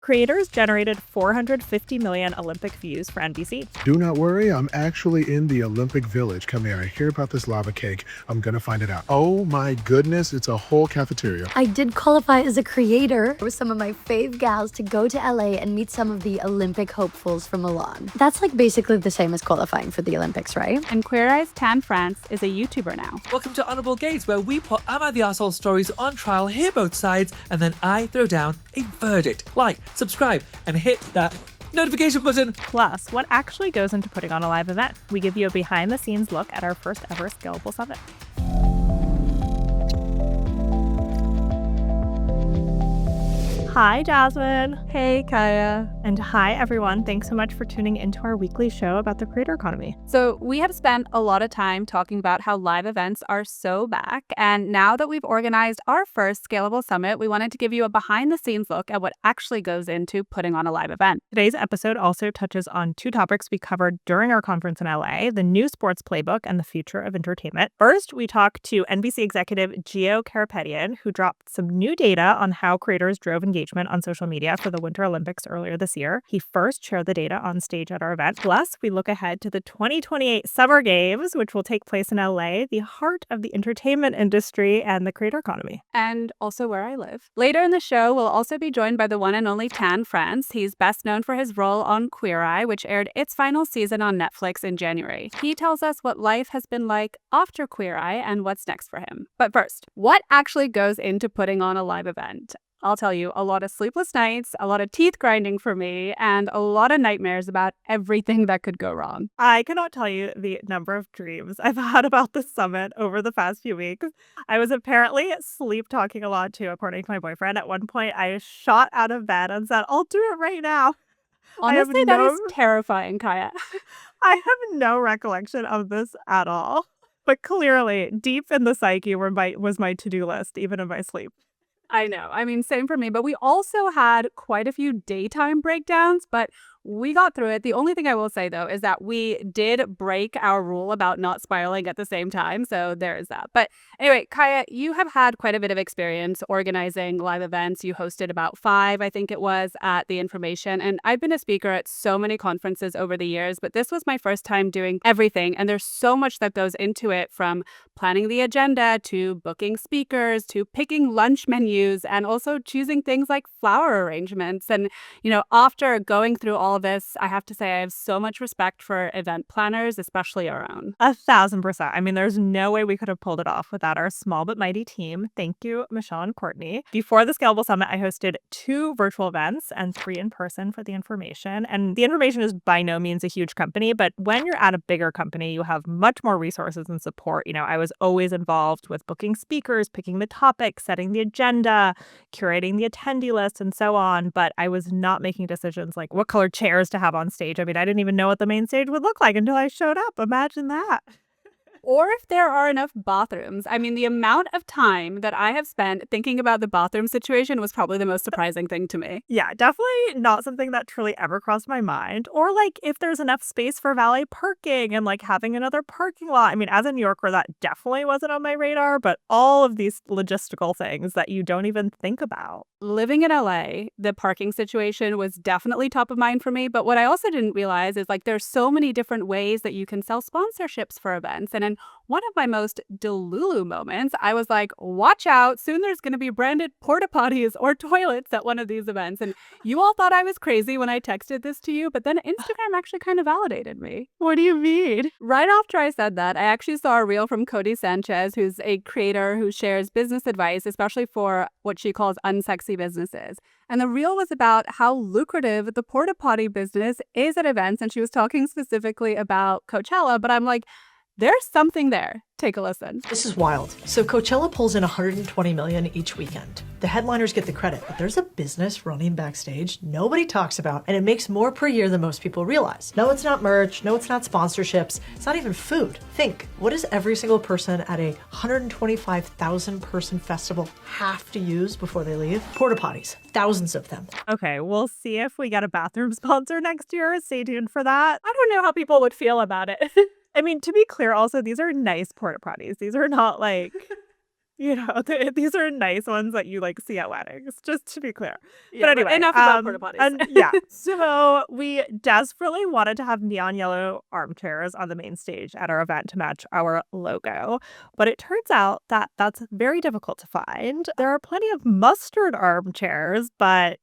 Creators generated 450 million Olympic views for NBC. Do not worry, I'm actually in the Olympic Village. Come here, I hear about this lava cake. I'm gonna find it out. Oh my goodness, it's a whole cafeteria. I did qualify as a creator with some of my fave gals to go to LA and meet some of the Olympic hopefuls from Milan. That's like basically the same as qualifying for the Olympics, right? And Queer Eye's Tan France is a YouTuber now. Welcome to Honorable Gaze, where we put Am I the Arsehole stories on trial, hear both sides, and then I throw down a verdict. Like, subscribe, and hit that notification button. Plus, what actually goes into putting on a live event? We give you a behind-the-scenes look at our first ever Scalable Summit. Hi, Jasmine. Hey, Kaya. And hi, everyone. Thanks so much for tuning into our weekly show about the creator economy. So we have spent a lot of time talking about how live events are so back. And now that we've organized our first Scalable Summit, we wanted to give you a behind-the-scenes look at what actually goes into putting on a live event. Today's episode also touches on two topics we covered during our conference in LA, the new sports playbook and the future of entertainment. First, we talked to NBC executive Geo Karapetyan, who dropped some new data on how creators drove engagement on social media for the Winter Olympics earlier this year. He first shared the data on stage at our event. Plus, we look ahead to the 2028 Summer Games, which will take place in LA, the heart of the entertainment industry and the creator economy. And also where I live. Later in the show, we'll also be joined by the one and only Tan France. He's best known for his role on Queer Eye, which aired its final season on Netflix in January. He tells us what life has been like after Queer Eye and what's next for him. But first, what actually goes into putting on a live event? I'll tell you, a lot of sleepless nights, a lot of teeth grinding for me, and a lot of nightmares about everything that could go wrong. I cannot tell you the number of dreams I've had about the summit over the past few weeks. I was apparently sleep talking a lot too, according to my boyfriend. At one point, I shot out of bed and said, I'll do it right now. Honestly, that is terrifying, Kaya. I have no recollection of this at all. But clearly, deep in the psyche was my to-do list, even in my sleep. I know. I mean, same for me. But we also had quite a few daytime breakdowns, but we got through it. The only thing I will say, though, is that we did break our rule about not spiraling at the same time. So there is that. But anyway, Kaya, you have had quite a bit of experience organizing live events. You hosted about 5, I think it was, at The Information. And I've been a speaker at so many conferences over the years, but this was my first time doing everything. And there's so much that goes into it, from planning the agenda to booking speakers to picking lunch menus and also choosing things like flower arrangements. And, after going through all of this, I have to say I have so much respect for event planners, especially our own. 1,000%. I mean, there's no way we could have pulled it off without our small but mighty team. Thank you, Michelle and Courtney. Before the Scalable Summit, I hosted 2 virtual events and 3 in person for The Information. And The Information is by no means a huge company, but when you're at a bigger company, you have much more resources and support. I was always involved with booking speakers, picking the topics, setting the agenda, curating the attendee list, and so on. But I was not making decisions like what color chairs to have on stage. I mean, I didn't even know what the main stage would look like until I showed up. Imagine that. Or if there are enough bathrooms. I mean, the amount of time that I have spent thinking about the bathroom situation was probably the most surprising thing to me. Yeah, definitely not something that truly ever crossed my mind. Or like if there's enough space for valet parking and like having another parking lot. I mean, as a New Yorker, that definitely wasn't on my radar, but all of these logistical things that you don't even think about. Living in LA, the parking situation was definitely top of mind for me. But what I also didn't realize is like there's so many different ways that you can sell sponsorships for events. And in one of my most Delulu moments, I was like, watch out, soon there's going to be branded porta potties or toilets at one of these events. And you all thought I was crazy when I texted this to you, but then Instagram actually kind of validated me. What do you mean? Right after I said that, I actually saw a reel from Cody Sanchez, who's a creator who shares business advice, especially for what she calls unsexy businesses. And the reel was about how lucrative the porta potty business is at events. And she was talking specifically about Coachella, but I'm like, there's something there. Take a listen. This is wild. So Coachella pulls in $120 million each weekend. The headliners get the credit, but there's a business running backstage nobody talks about, and it makes more per year than most people realize. No, it's not merch. No, it's not sponsorships. It's not even food. Think, what does every single person at a 125,000 person festival have to use before they leave? Porta potties. Thousands of them. Okay, we'll see if we get a bathroom sponsor next year. Stay tuned for that. I don't know how people would feel about it. I mean, to be clear, also, these are nice porta potties. These are not like, These are nice ones that you like see at weddings, just to be clear. Yeah, But anyway, enough about porta potties. and yeah, so we desperately wanted to have neon yellow armchairs on the main stage at our event to match our logo. But it turns out that that's very difficult to find. There are plenty of mustard armchairs, but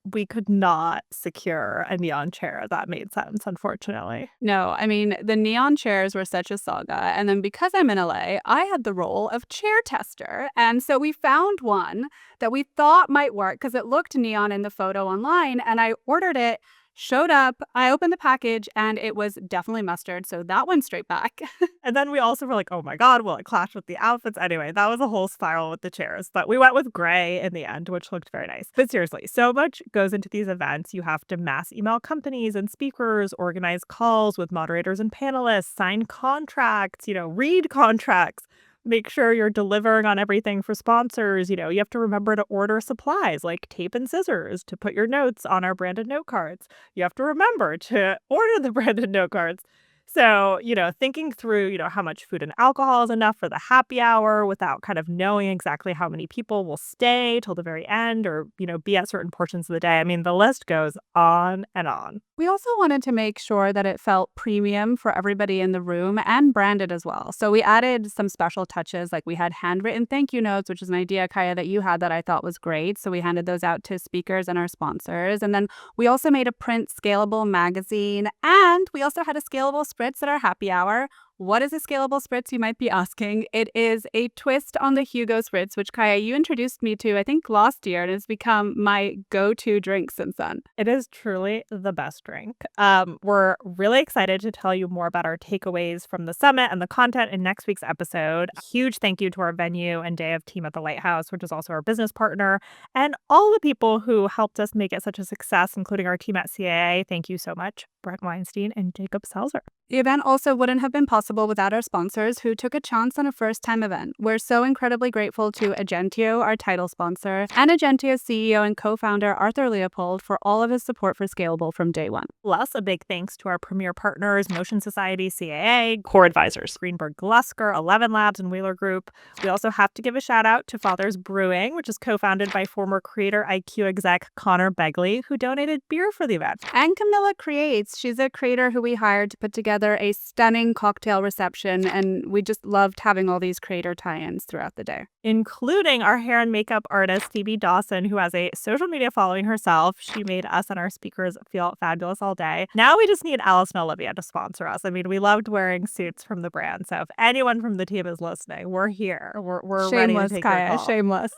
we could not secure a neon chair that made sense, unfortunately. No, I mean, the neon chairs were such a saga. And then because I'm in LA, I had the role of chair tester. And so we found one that we thought might work because it looked neon in the photo online. And I ordered it, showed up, I opened the package, and it was definitely mustard. So that went straight back. And then we also were like, oh my God, will it clash with the outfits? Anyway, that was a whole spiral with the chairs. But we went with gray in the end, which looked very nice. But seriously, so much goes into these events. You have to mass email companies and speakers, organize calls with moderators and panelists, sign contracts, read contracts. Make sure you're delivering on everything for sponsors. You have to remember to order supplies like tape and scissors to put your notes on our branded note cards. You have to remember to order the branded note cards. So, thinking through, how much food and alcohol is enough for the happy hour without kind of knowing exactly how many people will stay till the very end or, be at certain portions of the day. I mean, the list goes on and on. We also wanted to make sure that it felt premium for everybody in the room and branded as well. So we added some special touches, like we had handwritten thank you notes, which is an idea, Kaya, that you had that I thought was great. So we handed those out to speakers and our sponsors. And then we also made a print scalable magazine, and we also had a scalable spritz at our happy hour. What is a scalable spritz, you might be asking? It is a twist on the Hugo spritz, which, Kaya, you introduced me to, I think, last year, and has become my go-to drink since then. It is truly the best drink. We're really excited to tell you more about our takeaways from the summit and the content in next week's episode. A huge thank you to our venue and day of team at the Lighthouse, which is also our business partner, and all the people who helped us make it such a success, including our team at CAA. Thank you so much, Brent Weinstein and Jacob Selzer. The event also wouldn't have been possible without our sponsors who took a chance on a first-time event. We're so incredibly grateful to Agentio, our title sponsor, and Agentio's CEO and co-founder Arthur Leopold for all of his support for Scalable from day one. Plus, a big thanks to our premier partners, Motion Society, CAA, Core Advisors, Greenberg Glusker, 11 Labs, and Wheeler Group. We also have to give a shout out to Father's Brewing, which is co-founded by former Creator IQ exec Connor Begley, who donated beer for the event. And Camilla Creates. She's a creator who we hired to put together a stunning cocktail reception, and we just loved having all these creator tie-ins throughout the day. Including our hair and makeup artist, Phoebe Dawson, who has a social media following herself. She made us and our speakers feel fabulous all day. Now we just need Alice and Olivia to sponsor us. I mean, we loved wearing suits from the brand, so if anyone from the team is listening, we're here. We're ready to take Kaya, your call. shameless.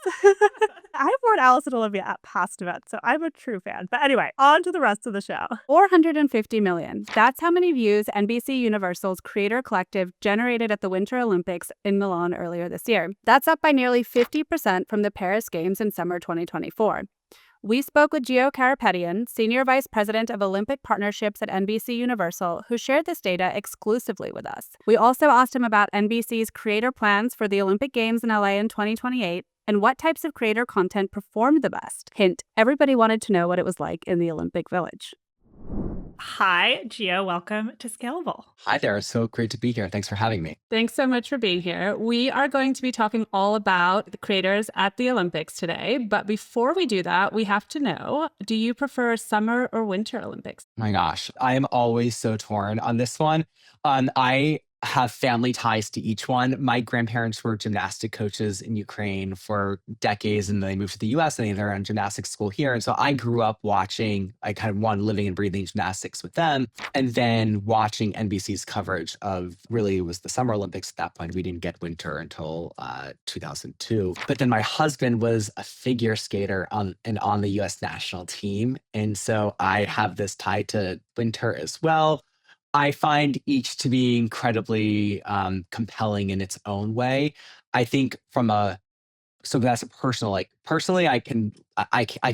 I've worn Alice and Olivia at past events, so I'm a true fan. But anyway, on to the rest of the show. 450 million. That's how many views NBC Universal's Creator Collective generated at the Winter Olympics in Milan earlier this year. That's up by nearly 50% from the Paris Games in summer 2024. We spoke with Geo Karapetyan, Senior Vice President of Olympic Partnerships at NBC Universal, who shared this data exclusively with us. We also asked him about NBC's creator plans for the Olympic Games in LA in 2028 and what types of creator content performed the best. Hint, everybody wanted to know what it was like in the Olympic Village. Hi, Geo. Welcome to Scalable. Hi there. So great to be here. Thanks for having me. Thanks so much for being here. We are going to be talking all about the creators at the Olympics today. But before we do that, we have to know, do you prefer summer or winter Olympics? My gosh, I am always so torn on this one. I have family ties to each one. My grandparents were gymnastic coaches in Ukraine for decades, and then they moved to the US and they're in gymnastics school here. And so I grew up watching, I kind of living and breathing gymnastics with them, and then watching NBC's coverage of really, it was the Summer Olympics at that point. We didn't get winter until 2002. But then my husband was a figure skater on the US national team. And so I have this tie to winter as well. I find each to be incredibly compelling in its own way. I think so that's a personal, personally, I can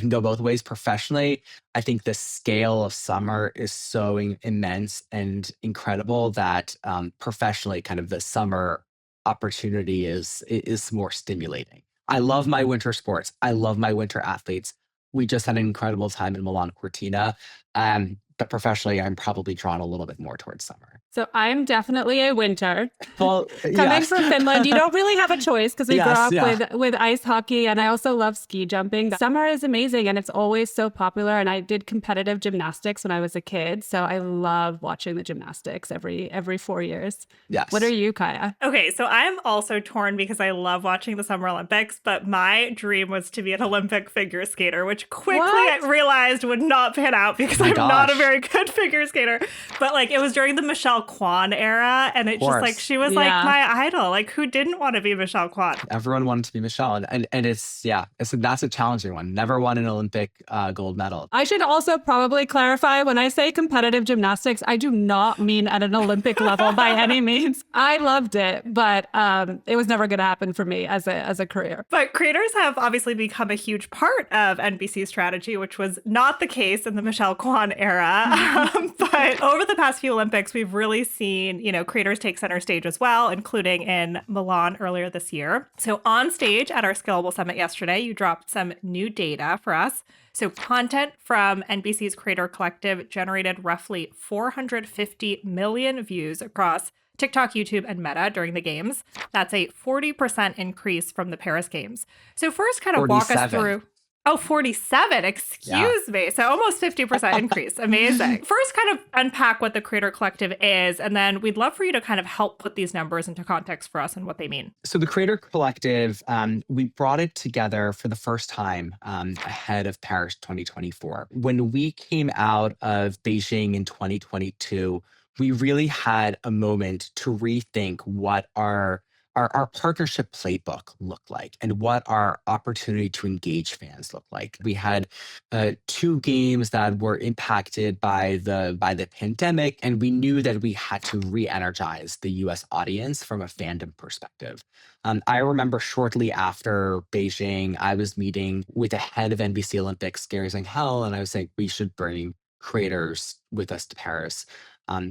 go both ways. Professionally, I think the scale of summer is so immense and incredible that professionally, kind of the summer opportunity is more stimulating. I love my winter sports. I love my winter athletes. We just had an incredible time in Milan Cortina. But professionally, I'm probably drawn a little bit more towards summer. So I'm definitely a winter. Well, Coming yes. from Finland, you don't really have a choice because we Yes, grew up yeah. with ice hockey, and I also love ski jumping. Summer is amazing and it's always so popular. And I did competitive gymnastics when I was a kid, so I love watching the gymnastics every 4 years. Yes. What are you, Kaya? Okay, so I'm also torn because I love watching the Summer Olympics, but my dream was to be an Olympic figure skater, which quickly What? I realized would not pan out because my I'm not a gosh. very good figure skater. But like it was during the Michelle Kwan era, and it just like course. she was Yeah. like my idol. Like who didn't want to be Michelle Kwan? Everyone wanted to be Michelle. And that's a challenging one. Never won an Olympic gold medal. I should also probably clarify, when I say competitive gymnastics, I do not mean at an Olympic level by any means. I loved it, but it was never going to happen for me as a career. But creators have obviously become a huge part of NBC's strategy, which was not the case in the Michelle Kwan era. But over the past few Olympics, we've really seen, creators take center stage as well, including in Milan earlier this year. So on stage at our Scalable Summit yesterday, you dropped some new data for us. So content from NBC's Creator Collective generated roughly 450 million views across TikTok, YouTube, and Meta during the games. That's a 40% increase from the Paris Games. So first kind of walk us 47. through. Oh, 47. Excuse me. So almost 50% increase. Amazing. First, kind of unpack what the Creator Collective is, and then we'd love for you to kind of help put these numbers into context for us and what they mean. So the Creator Collective, we brought it together for the first time ahead of Paris 2024. When we came out of Beijing in 2022, we really had a moment to rethink what our partnership playbook looked like and what our opportunity to engage fans looked like. We had 2 games that were impacted by the pandemic, and we knew that we had to re-energize the US audience from a fandom perspective. I remember shortly after Beijing, I was meeting with the head of NBC Olympics, Gary Zhang, and I was saying we should bring creators with us to Paris.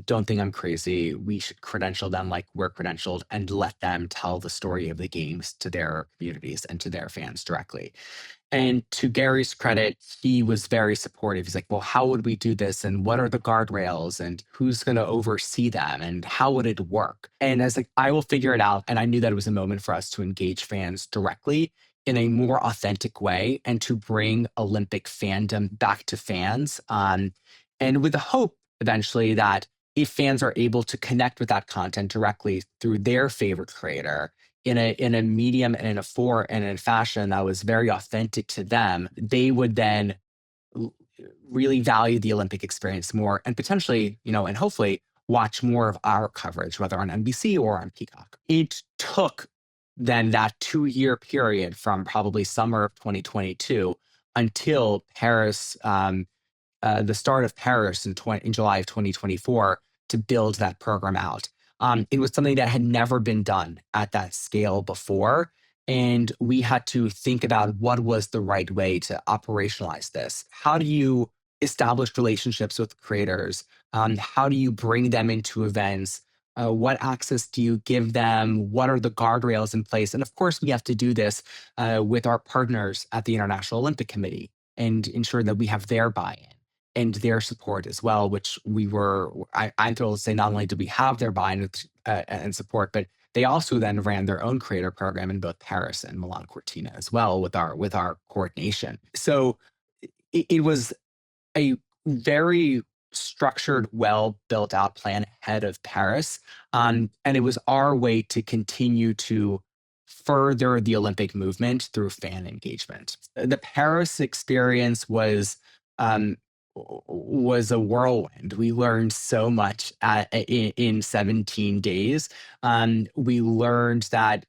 Don't think I'm crazy. We should credential them like we're credentialed and let them tell the story of the games to their communities and to their fans directly. And to Gary's credit, he was very supportive. He's like, well, how would we do this? And what are the guardrails? And who's going to oversee them? And how would it work? And I was like, I will figure it out. And I knew that it was a moment for us to engage fans directly in a more authentic way and to bring Olympic fandom back to fans. And with the hope eventually that if fans are able to connect with that content directly through their favorite creator in a medium and in a fashion that was very authentic to them, they would then really value the Olympic experience more and potentially, and hopefully watch more of our coverage, whether on NBC or on Peacock. It took then that 2-year period from probably summer of 2022 until Paris, the start of Paris in July of 2024 to build that program out. It was something that had never been done at that scale before. And we had to think about what was the right way to operationalize this. How do you establish relationships with creators? How do you bring them into events? What access do you give them? What are the guardrails in place? And of course, we have to do this with our partners at the International Olympic Committee and ensure that we have their buy-in and their support as well, which I'm thrilled to say not only did we have their buy-in and support, but they also then ran their own creator program in both Paris and Milan Cortina as well with our coordination. So it was a very structured, well built out plan ahead of Paris. And it was our way to continue to further the Olympic movement through fan engagement. The Paris experience was a whirlwind. We learned so much in 17 days. We learned that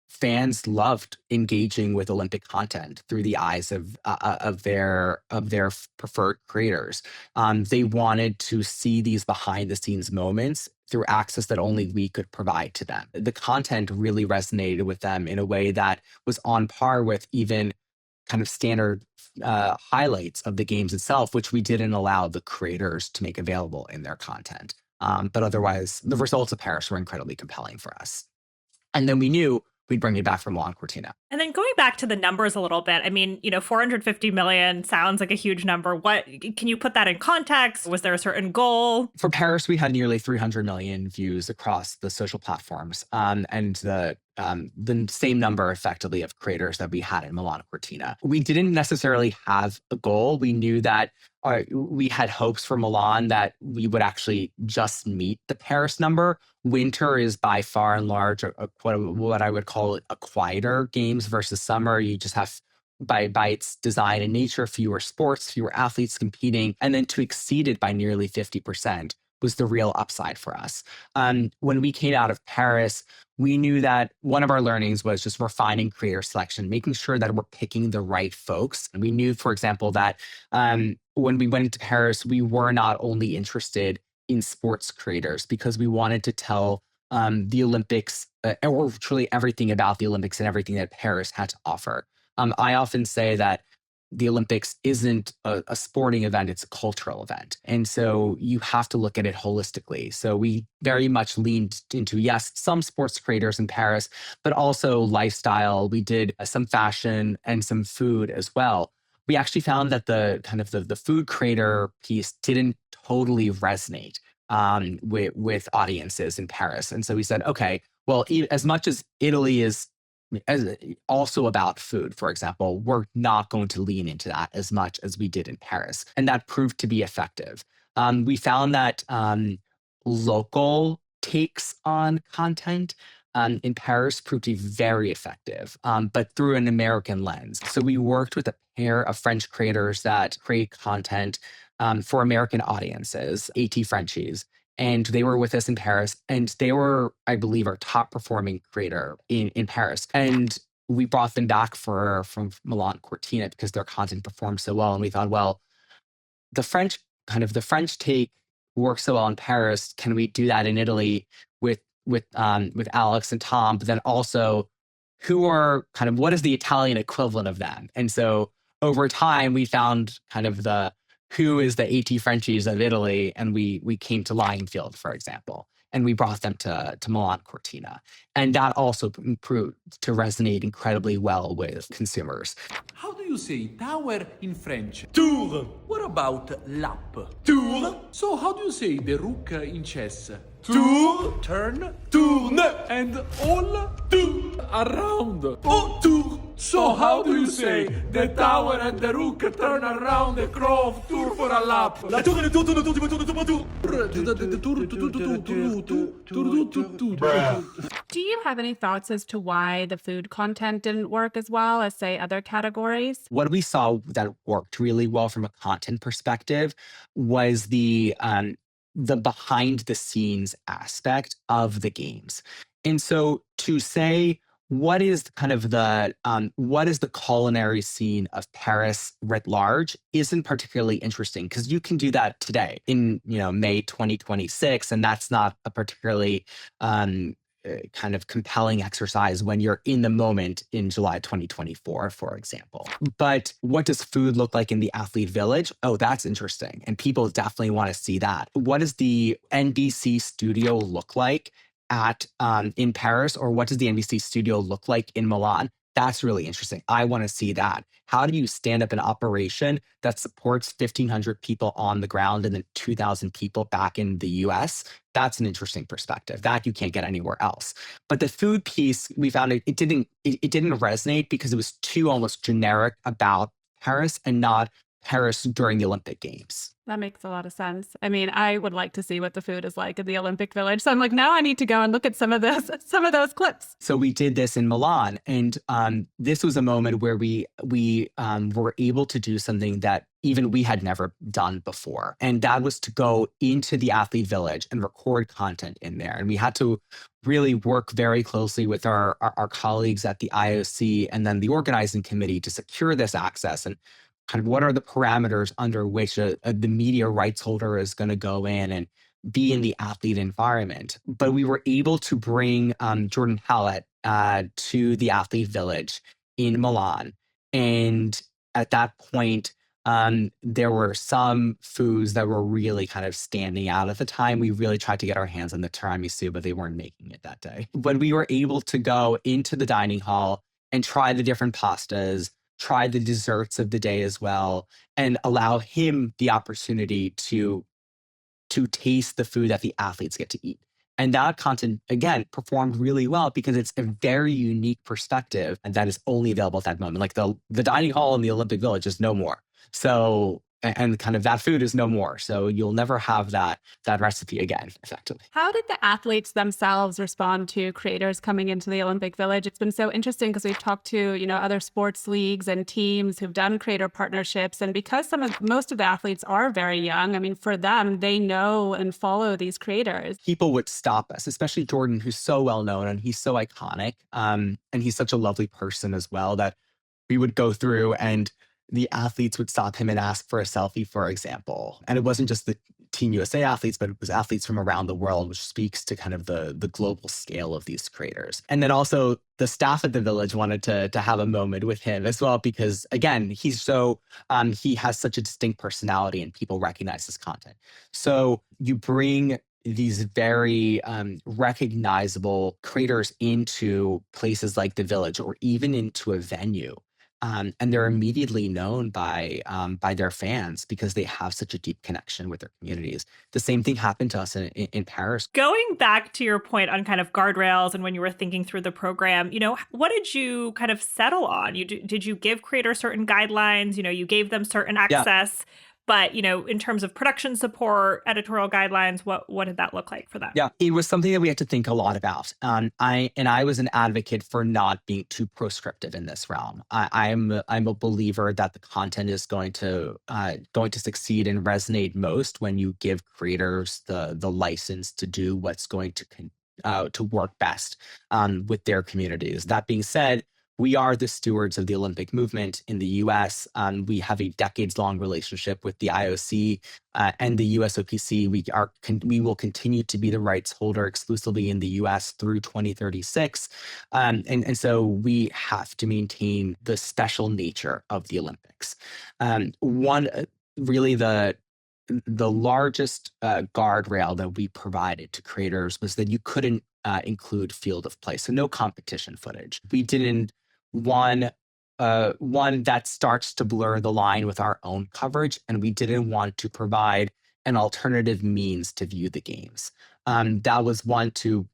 fans loved engaging with Olympic content through the eyes of their preferred creators. They wanted to see these behind the scenes moments through access that only we could provide to them. The content really resonated with them in a way that was on par with even kind of standard highlights of the games itself, which we didn't allow the creators to make available in their content. But otherwise, the results of Paris were incredibly compelling for us. And then we knew we'd bring it back from Milan Cortina. And then going back to the numbers a little bit, I mean, 450 million sounds like a huge number. What can you put that in context? Was there a certain goal? For Paris, we had nearly 300 million views across the social platforms, and the same number effectively of creators that we had in Milan Cortina. We didn't necessarily have a goal. We knew that we had hopes for Milan that we would actually just meet the Paris number. Winter is by far and large what I would call a quieter games versus summer. You just have, by its design and nature, fewer sports, fewer athletes competing, and then to exceed it by nearly 50% was the real upside for us. When we came out of Paris, we knew that one of our learnings was just refining creator selection, making sure that we're picking the right folks. And we knew, for example, that when we went into Paris, we were not only interested in sports creators because we wanted to tell the Olympics, or truly everything about the Olympics and everything that Paris had to offer. I often say that the Olympics isn't a sporting event, it's a cultural event. And so you have to look at it holistically. So we very much leaned into, yes, some sports creators in Paris, but also lifestyle. We did some fashion and some food as well. We actually found that the food creator piece didn't totally resonate with audiences in Paris. And so we said, okay, well, as much as Italy is also about food, for example, we're not going to lean into that as much as we did in Paris. And that proved to be effective. We found that local takes on content in Paris proved to be very effective, but through an American lens. So we worked with a pair of French creators that create content for American audiences, AT Frenchies. And they were with us in Paris, and they were, I believe, our top performing creator in Paris. And we brought them back from Milan Cortina because their content performed so well. And we thought, well, the French take works so well in Paris. Can we do that in Italy with Alex and Tom? But then also, what is the Italian equivalent of them? And so over time, we found who is the AT Frenchies of Italy, and we came to Lionfield, for example, and we brought them to Milan Cortina. And that also proved to resonate incredibly well with consumers. How do you say tower in French? Tour. What about lap? Tour. So how do you say the rook in chess? Tour, turn, tourne, and all tour around. Oh, tour. So how do you say the tower and the rook turn around the crow tour for a lap? La tour and Do you have any thoughts as to why the food content didn't work as well as, say, other categories? What we saw that worked really well from a content perspective was the behind the scenes aspect of the games. And so to say, what is the culinary scene of Paris writ large isn't particularly interesting, because you can do that today in May 2026, and that's not a particularly compelling exercise when you're in the moment in July 2024, for example. But what does food look like in the athlete village? Oh, that's interesting. And people definitely want to see that. What does the NBC studio look like in Paris, or what does the NBC studio look like in Milan? That's really interesting. I want to see that. How do you stand up an operation that supports 1,500 people on the ground and then 2,000 people back in the US? That's an interesting perspective that you can't get anywhere else. But the food piece, we found it didn't resonate because it was too almost generic about Paris and not Paris during the Olympic Games. That makes a lot of sense. I mean, I would like to see what the food is like in the Olympic Village. So I'm like, now I need to go and look at some of those clips. So we did this in Milan, and this was a moment where we were able to do something that even we had never done before. And that was to go into the athlete village and record content in there. And we had to really work very closely with our colleagues at the IOC and then the organizing committee to secure this access, and what are the parameters under which the media rights holder is going to go in and be in the athlete environment. But we were able to bring Jordan Hallett to the athlete village in Milan. And at that point, There were some foods that were really kind of standing out at the time. We really tried to get our hands on the tiramisu, but they weren't making it that day. When we were able to go into the dining hall and try the different pastas, try the desserts of the day as well, and allow him the opportunity to taste the food that the athletes get to eat. And that content, again, performed really well because it's a very unique perspective and that is only available at that moment. Like the dining hall in the Olympic Village is no more. So, and kind of that food is no more. So you'll never have that recipe again, effectively. How did the athletes themselves respond to creators coming into the Olympic Village? It's been so interesting because we've talked to, other sports leagues and teams who've done creator partnerships. And because most of the athletes are very young, I mean, for them, they know and follow these creators. People would stop us, especially Jordan, who's so well known and he's so iconic. And he's such a lovely person as well that we would go through and the athletes would stop him and ask for a selfie, for example. And it wasn't just the Team USA athletes, but it was athletes from around the world, which speaks to kind of the global scale of these creators. And then also the staff at the Village wanted to have a moment with him as well, because again, he's so, he has such a distinct personality and people recognize his content. So you bring these very recognizable creators into places like the Village or even into a venue. And they're immediately known by their fans because they have such a deep connection with their communities. The same thing happened to us in Paris. Going back to your point on kind of guardrails and when you were thinking through the program, what did you kind of settle on? Did you give creators certain guidelines? You gave them certain access. Yeah. But, in terms of production support, editorial guidelines, what did that look like for them? Yeah, it was something that we had to think a lot about. I was an advocate for not being too proscriptive in this realm. I'm a believer that the content is going to succeed and resonate most when you give creators the license to do what's going to work best with their communities. That being said, we are the stewards of the Olympic movement in the US. We have a decades-long relationship with the IOC and the USOPC. We will continue to be the rights holder exclusively in the US through 2036. And so we have to maintain the special nature of the Olympics. Really the largest guardrail that we provided to creators was that you couldn't include field of play, so no competition footage. We didn't one that starts to blur the line with our own coverage, and we didn't want to provide an alternative means to view the games. That was one to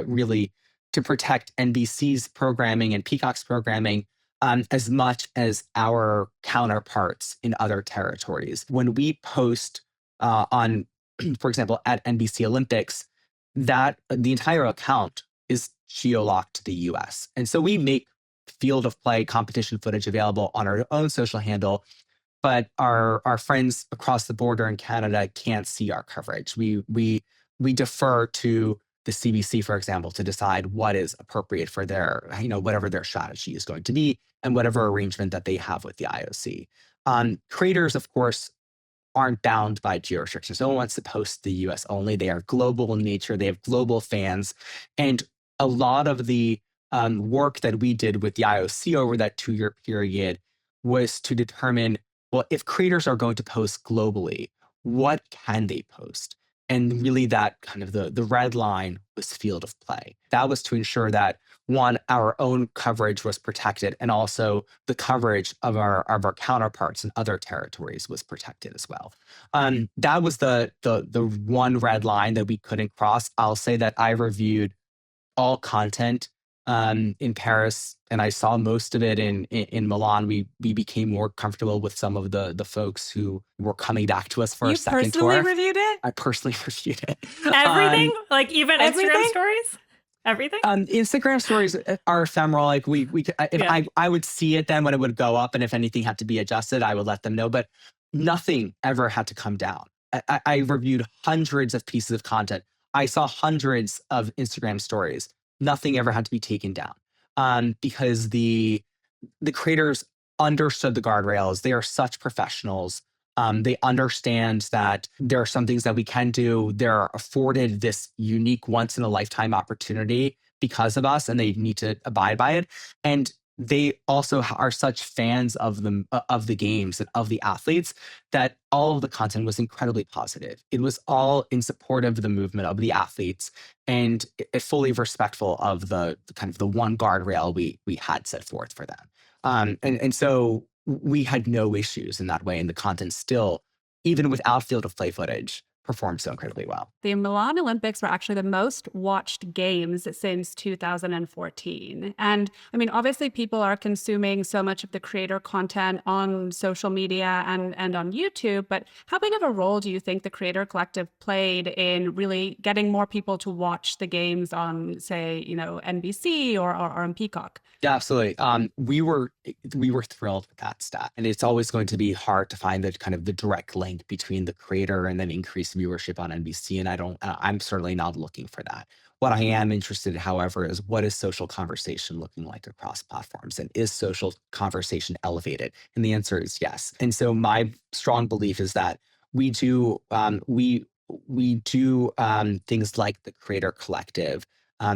really to protect NBC's programming and Peacock's programming as much as our counterparts in other territories. When we post on, for example, at NBC Olympics, that the entire account is geo-locked to the US. And so we make field of play competition footage available on our own social handle, but our friends across the border in Canada can't see our coverage. We defer to the CBC, for example, to decide what is appropriate for their, whatever their strategy is going to be and whatever arrangement that they have with the IOC. Creators, of course, aren't bound by geo restrictions. No one wants to post the US only. They are global in nature. They have global fans. And a lot of the work that we did with the IOC over that 2-year period was to determine, well, if creators are going to post globally, what can they post? And really that kind of the red line was field of play. That was to ensure that, one, our own coverage was protected, and also the coverage of our counterparts in other territories was protected as well. That was the one red line that we couldn't cross. I'll say that I reviewed all content in Paris, and I saw most of it in Milan. We became more comfortable with some of the folks who were coming back to us for a second tour. You personally reviewed it? I personally reviewed it. Everything? Like even everything? Instagram stories? Everything? Instagram stories are ephemeral. Like I would see it then when it would go up, and if anything had to be adjusted, I would let them know. But nothing ever had to come down. I reviewed hundreds of pieces of content. I saw hundreds of Instagram stories. Nothing ever had to be taken down because the creators understood the guardrails. They are such professionals. They understand that there are some things that we can do. They're afforded this unique once-in-a-lifetime opportunity because of us, and they need to abide by it. And they also are such fans of them of the games and of the athletes that all of the content was incredibly positive. It was all in support of the movement of the athletes and fully respectful of the kind of the one guardrail we had set forth for them. And so we had no issues in that way, and the content still, even without field of play footage, performed so incredibly well. The Milan Olympics were actually the most watched games since 2014. And I mean, obviously, people are consuming so much of the creator content on social media and on YouTube. But how big of a role do you think the Creator Collective played in really getting more people to watch the games on, say, NBC or on Peacock? Yeah, absolutely. We were thrilled with that stat, and it's always going to be hard to find the kind of the direct link between the creator and then increased viewership on NBC. And I'm certainly not looking for that. What I am interested in, however, is what is social conversation looking like across platforms, and is social conversation elevated? And the answer is yes. And so my strong belief is that we do things like the Creator Collective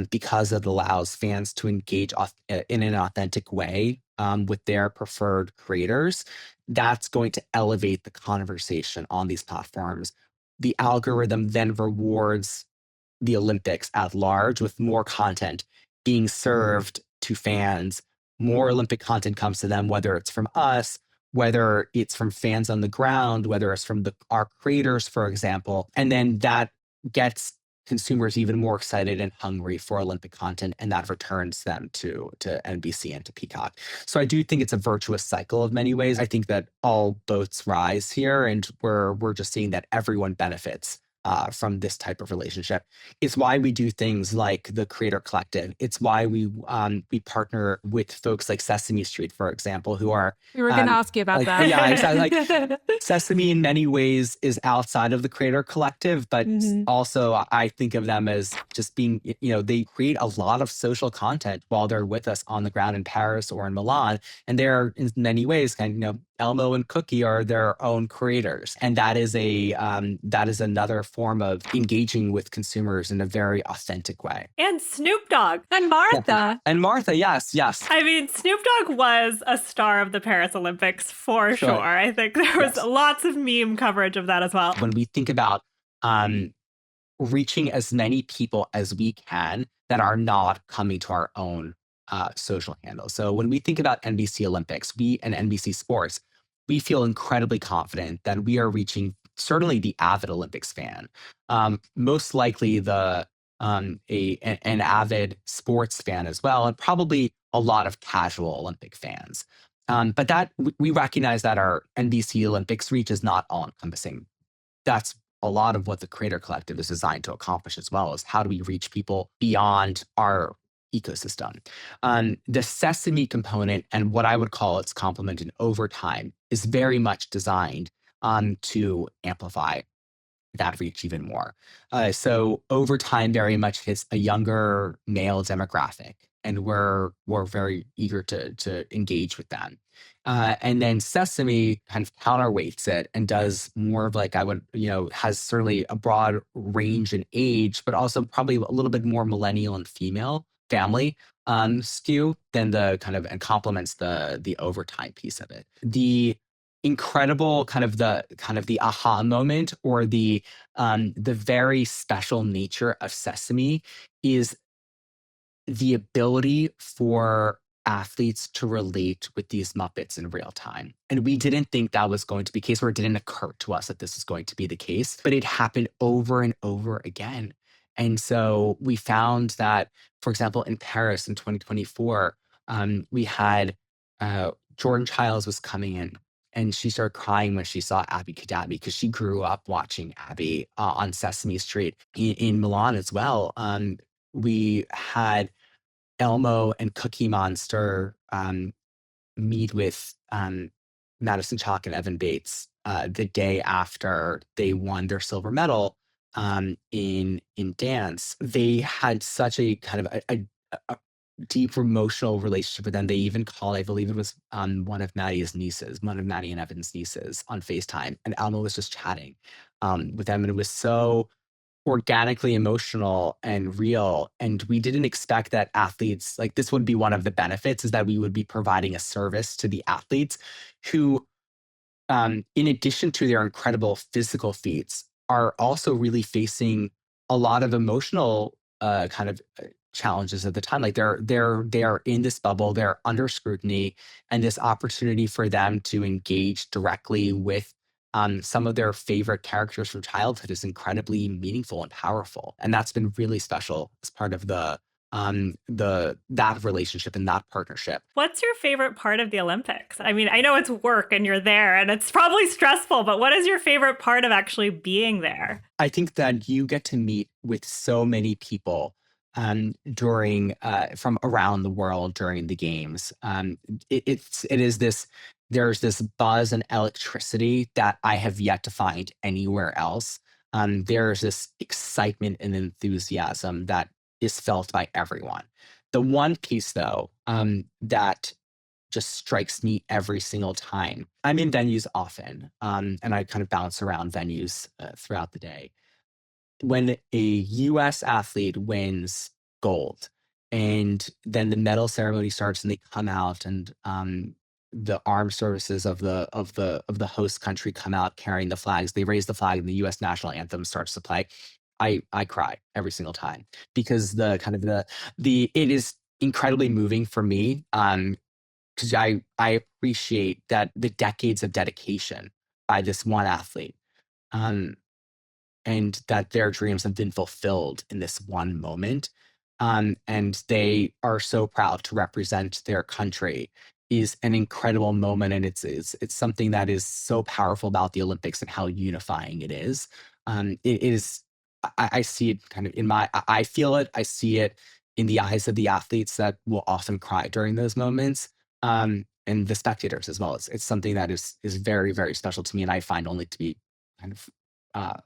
because it allows fans to engage in an authentic way with their preferred creators. That's going to elevate the conversation on these platforms. The algorithm then rewards the Olympics at large with more content being served to fans. More Olympic content comes to them, whether it's from us, whether it's from fans on the ground, whether it's from our creators, for example. And then that gets consumers even more excited and hungry for Olympic content, and that returns them to NBC and to Peacock. So I do think it's a virtuous cycle of many ways. I think that all boats rise here, and we're just seeing that everyone benefits from this type of relationship. It's why we do things like the Creator Collective. It's why we partner with folks like Sesame Street, for example, who are We were going to ask you about that. Yeah, exactly. Sesame in many ways is outside of the Creator Collective, but also I think of them as just being, they create a lot of social content while they're with us on the ground in Paris or in Milan. And they're in many ways Elmo and Cookie are their own creators. And that is another form of engaging with consumers in a very authentic way. And Snoop Dogg. And Martha. And Martha, yes. I mean, Snoop Dogg was a star of the Paris Olympics for sure. I think there was lots of meme coverage of that as well. When we think about reaching as many people as we can that are not coming to our own social handles. So when we think about NBC Olympics, and NBC Sports, we feel incredibly confident that we are reaching certainly the avid Olympics fan, most likely an avid sports fan as well, and probably a lot of casual Olympic fans. But that we recognize that our NBC Olympics reach is not all encompassing. That's a lot of what the Creator Collective is designed to accomplish as well, is how do we reach people beyond our ecosystem. The Sesame component, and what I would call its complement in Overtime, is very much designed to amplify that reach even more. So Overtime very much hits a younger male demographic, and we're very eager to engage with them. And then Sesame kind of counterweights it and does more of has certainly a broad range in age, but also probably a little bit more millennial and female family skew than and complements the Overtime piece of it. The incredible the aha moment, or the very special nature of Sesame, is the ability for athletes to relate with these Muppets in real time. And we didn't think that was going to be the case, or it didn't occur to us that this was going to be the case, but it happened over and over again. And so we found that, for example, in Paris in 2024, we had Jordan Childs was coming in, and she started crying when she saw Abby Kadabi, because she grew up watching Abby on Sesame Street in Milan as well. We had Elmo and Cookie Monster meet with Madison Chalk and Evan Bates the day after they won their silver medal in dance. They had such a kind of a deep emotional relationship with them. They even called, I believe it was one of Maddie and Evan's nieces on FaceTime, and Elmo was just chatting with them, and it was so organically emotional and real. And we didn't expect that athletes, like this would be one of the benefits, is that we would be providing a service to the athletes who, in addition to their incredible physical feats, are also really facing a lot of emotional challenges at the time. Like they are in this bubble, they're under scrutiny, and this opportunity for them to engage directly with some of their favorite characters from childhood is incredibly meaningful and powerful. And that's been really special as part of that relationship and that partnership. What's your favorite part of the Olympics? I mean, I know it's work and you're there and it's probably stressful, but what is your favorite part of actually being there? I think that you get to meet with so many people during from around the world during the games. There's this buzz and electricity that I have yet to find anywhere else. There's this excitement and enthusiasm that is felt by everyone. The one piece, though, that just strikes me every single time. I'm in venues often, and I kind of bounce around venues throughout the day. When a U.S. athlete wins gold, and then the medal ceremony starts, and they come out, and the armed services of the host country come out carrying the flags. They raise the flag, and the U.S. national anthem starts to play. I cry every single time because it is incredibly moving for me. Because I appreciate that the decades of dedication by this one athlete. And that their dreams have been fulfilled in this one moment. And they are so proud to represent their country is an incredible moment. And it's something that is so powerful about the Olympics and how unifying it is. It is, I see it kind of I feel it, I see it in the eyes of the athletes that will often cry during those moments. And the spectators as well. It's something that is very, very special to me, and I find only to be kind of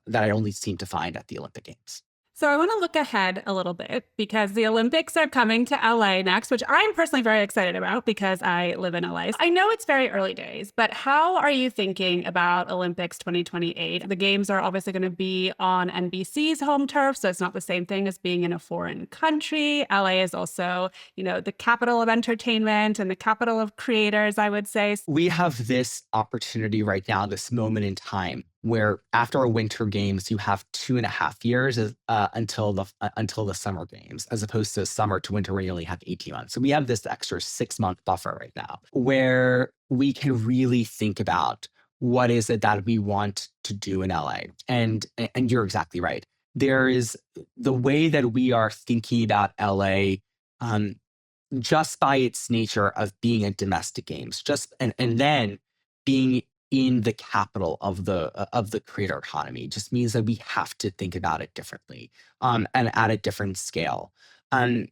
that I only seem to find at the Olympic Games. So I want to look ahead a little bit because the Olympics are coming to LA next, which I'm personally very excited about because I live in LA. I know it's very early days, but how are you thinking about Olympics 2028? The games are obviously going to be on NBC's home turf, so it's not the same thing as being in a foreign country. LA is also, the capital of entertainment and the capital of creators, I would say. We have this opportunity right now, this moment in time, where after a winter games, you have 2.5 years until the summer games, as opposed to summer to winter where you only have 18 months. So we have this extra 6-month buffer right now where we can really think about what is it that we want to do in LA. And you're exactly right. There is the way that we are thinking about LA, just by its nature of being a domestic games, and then being in the capital of the creator economy just means that we have to think about it differently, and at a different scale. I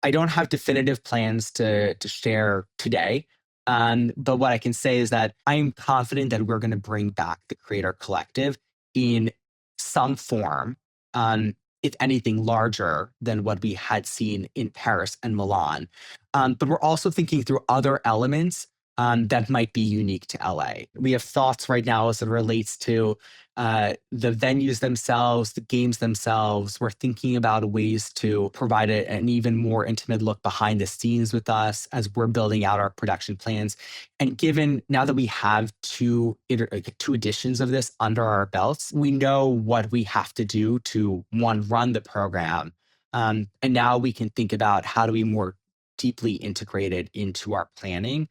don't have definitive plans to share today, but what I can say is that I'm confident that we're going to bring back the creator collective in some form, if anything larger than what we had seen in Paris and Milan. But we're also thinking through other elements that might be unique to LA. We have thoughts right now as it relates to the venues themselves, the games themselves. We're thinking about ways to provide an even more intimate look behind the scenes with us as we're building out our production plans. And given now that we have two editions of this under our belts, we know what we have to do to, one, run the program. And now we can think about how do we more deeply integrate it into our planning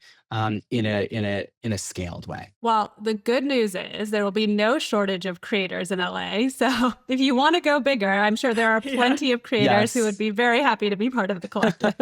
in a scaled way. Well, the good news is there will be no shortage of creators in LA. So if you want to go bigger, I'm sure there are plenty of creators who would be very happy to be part of the collective.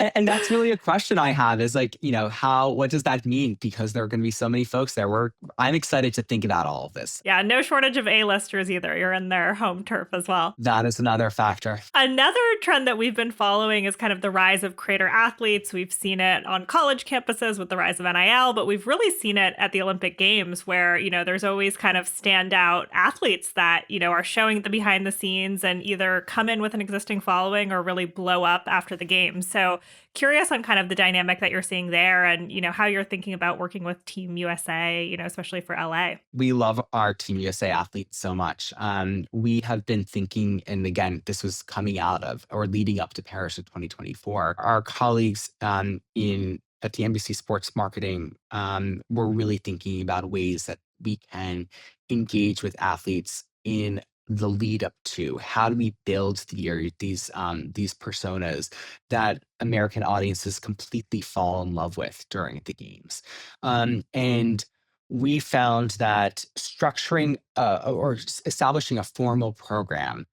And that's really a question I have is like, what does that mean? Because there are going to be so many folks there. I'm excited to think about all of this. Yeah, no shortage of A-listers either. You're in their home turf as well. That is another factor. Another trend that we've been following is kind of the rise of creator athletes. We've seen it on college campuses shows with the rise of NIL, but we've really seen it at the Olympic Games where, there's always kind of standout athletes that, are showing the behind the scenes and either come in with an existing following or really blow up after the games. So curious on kind of the dynamic that you're seeing there and, how you're thinking about working with Team USA, especially for LA. We love our Team USA athletes so much. We have been thinking, and again, this was coming out of or leading up to Paris of 2024. Our colleagues at the NBC Sports Marketing were really thinking about ways that we can engage with athletes in the lead up to how do we build these personas that American audiences completely fall in love with during the games, and we found that structuring or establishing a formal program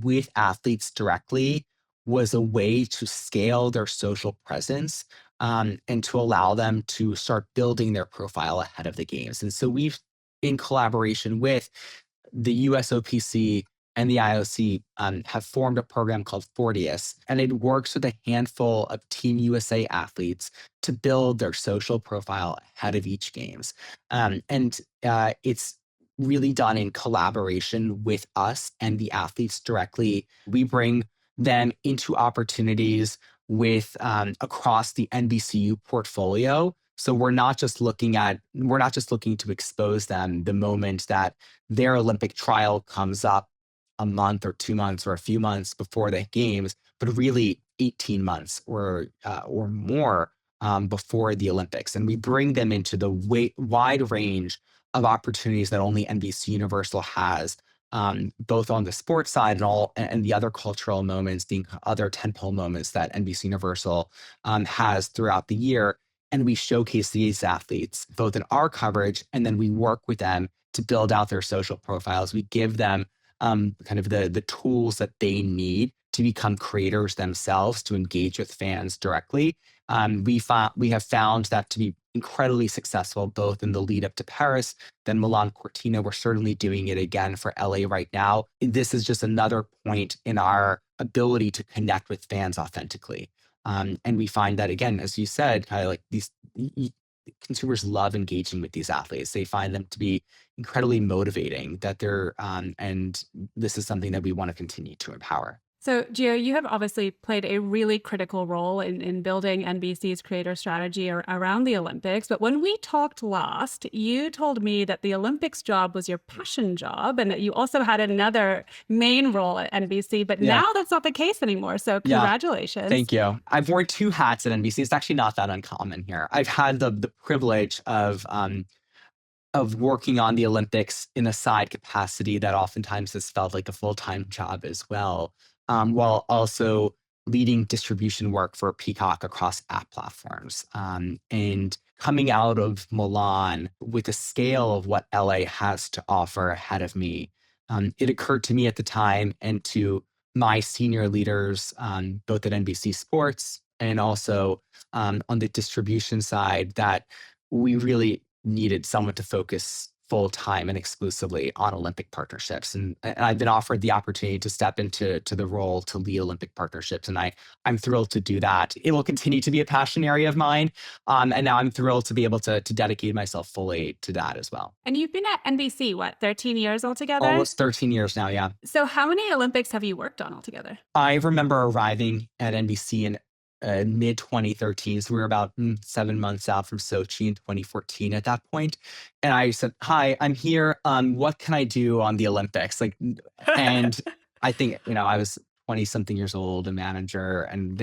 with athletes directly was a way to scale their social presence and to allow them to start building their profile ahead of the games. And so we've, in collaboration with the USOPC and the IOC, have formed a program called Fortius, and it works with a handful of Team USA athletes to build their social profile ahead of each games. It's really done in collaboration with us and the athletes directly. We bring them into opportunities with across the NBCU portfolio. So we're not just looking to expose them the moment that their Olympic trial comes up a month or 2 months or a few months before the games, but really 18 months or more before the Olympics. And we bring them into the wide range of opportunities that only NBC Universal has, both on the sports side and the other cultural moments, the other tentpole moments that NBC Universal has throughout the year. And we showcase these athletes both in our coverage, and then we work with them to build out their social profiles. We give them kind of the tools that they need to become creators themselves, to engage with fans directly. We have found that to be incredibly successful, both in the lead up to Paris, then Milan Cortina. We're certainly doing it again for LA right now. This is just another point in our ability to connect with fans authentically. And we find that, again, as you said, kind of like consumers love engaging with these athletes. They find them to be incredibly motivating, and this is something that we want to continue to empower. So, Geo, you have obviously played a really critical role in building NBC's creator strategy around the Olympics. But when we talked last, you told me that the Olympics job was your passion job and that you also had another main role at NBC. But now that's not the case anymore. So congratulations. Thank you. I've worn 2 hats at NBC. It's actually not that uncommon here. I've had the privilege of working on the Olympics in a side capacity that oftentimes has felt like a full-time job as well. While also leading distribution work for Peacock across app platforms. And coming out of Milan with the scale of what LA has to offer ahead of me, it occurred to me at the time and to my senior leaders, both at NBC Sports and also on the distribution side, that we really needed someone to focus full-time and exclusively on Olympic partnerships. And I've been offered the opportunity to step into the role to lead Olympic partnerships. And I'm thrilled to do that. It will continue to be a passion area of mine. And now I'm thrilled to be able to dedicate myself fully to that as well. And you've been at NBC, 13 years altogether? Almost 13 years now, yeah. So how many Olympics have you worked on altogether? I remember arriving at NBC in mid 2013. So we were about 7 months out from Sochi in 2014 at that point. And I said, "Hi, I'm here. What can I do on the Olympics?" And I think, I was 20 something years old, a manager, and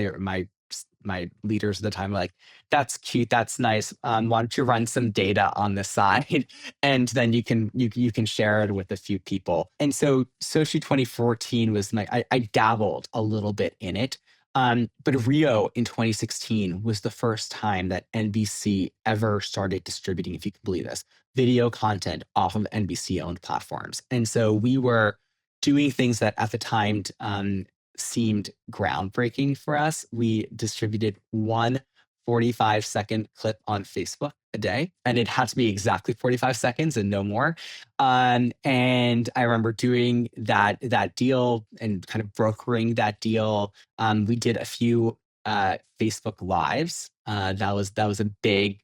my leaders at the time were like, "That's cute. That's nice. Why don't you run some data on the side, and then you can share it with a few people." And so Sochi 2014 was I dabbled a little bit in it. But Rio in 2016 was the first time that NBC ever started distributing, if you can believe this, video content off of NBC-owned platforms. And so we were doing things that at the time seemed groundbreaking for us. We distributed one 45-second clip on Facebook a day, and it had to be exactly 45 seconds and no more. And I remember doing that deal and kind of brokering that deal. We did a few Facebook Lives That was a big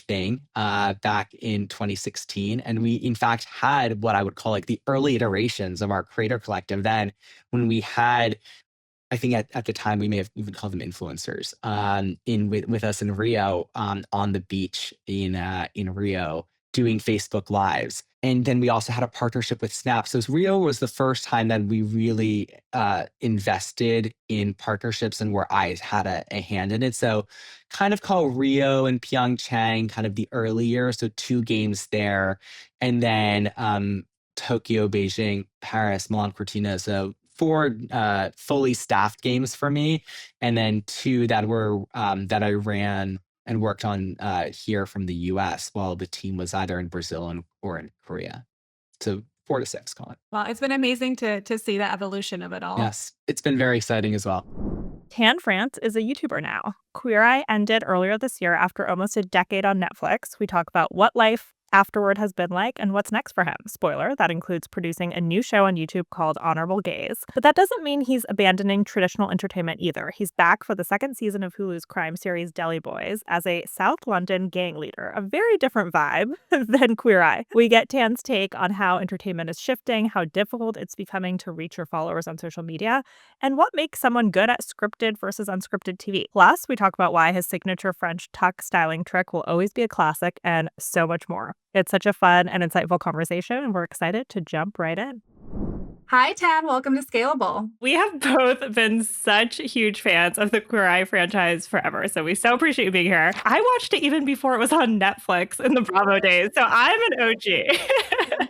thing back in 2016. And we, in fact, had what I would call like the early iterations of our creator collective then, when we had, I think at the time we may have even called them influencers, with us in Rio, on the beach in Rio, doing Facebook Lives. And then we also had a partnership with Snap. So Rio was the first time that we really invested in partnerships and where I had a hand in it. So kind of call Rio and Pyeongchang kind of the early years. So 2 games there. And then Tokyo, Beijing, Paris, Milan Cortina. So 4 fully staffed games for me, and then 2 that were that I ran and worked on here from the US while the team was either in Brazil or in Korea. So 4 to 6, call it. Well, it's been amazing to see the evolution of it all. Yes, it's been very exciting as well. Tan France is a YouTuber now. Queer Eye ended earlier this year after almost a decade on Netflix. We talk about what life afterward has been like and what's next for him. Spoiler, that includes producing a new show on YouTube called Honorable Gaze. But that doesn't mean he's abandoning traditional entertainment either. He's back for the 2nd season of Hulu's crime series Deli Boys as a South London gang leader, a very different vibe than Queer Eye. We get Tan's take on how entertainment is shifting, how difficult it's becoming to reach your followers on social media, and what makes someone good at scripted versus unscripted TV. Plus, we talk about why his signature French tuck styling trick will always be a classic, and so much more. It's such a fun and insightful conversation, and we're excited to jump right in. Hi, Tad. Welcome to Scalable. We have both been such huge fans of the Queer Eye franchise forever, so we so appreciate you being here. I watched it even before it was on Netflix in the Bravo days, so I'm an OG.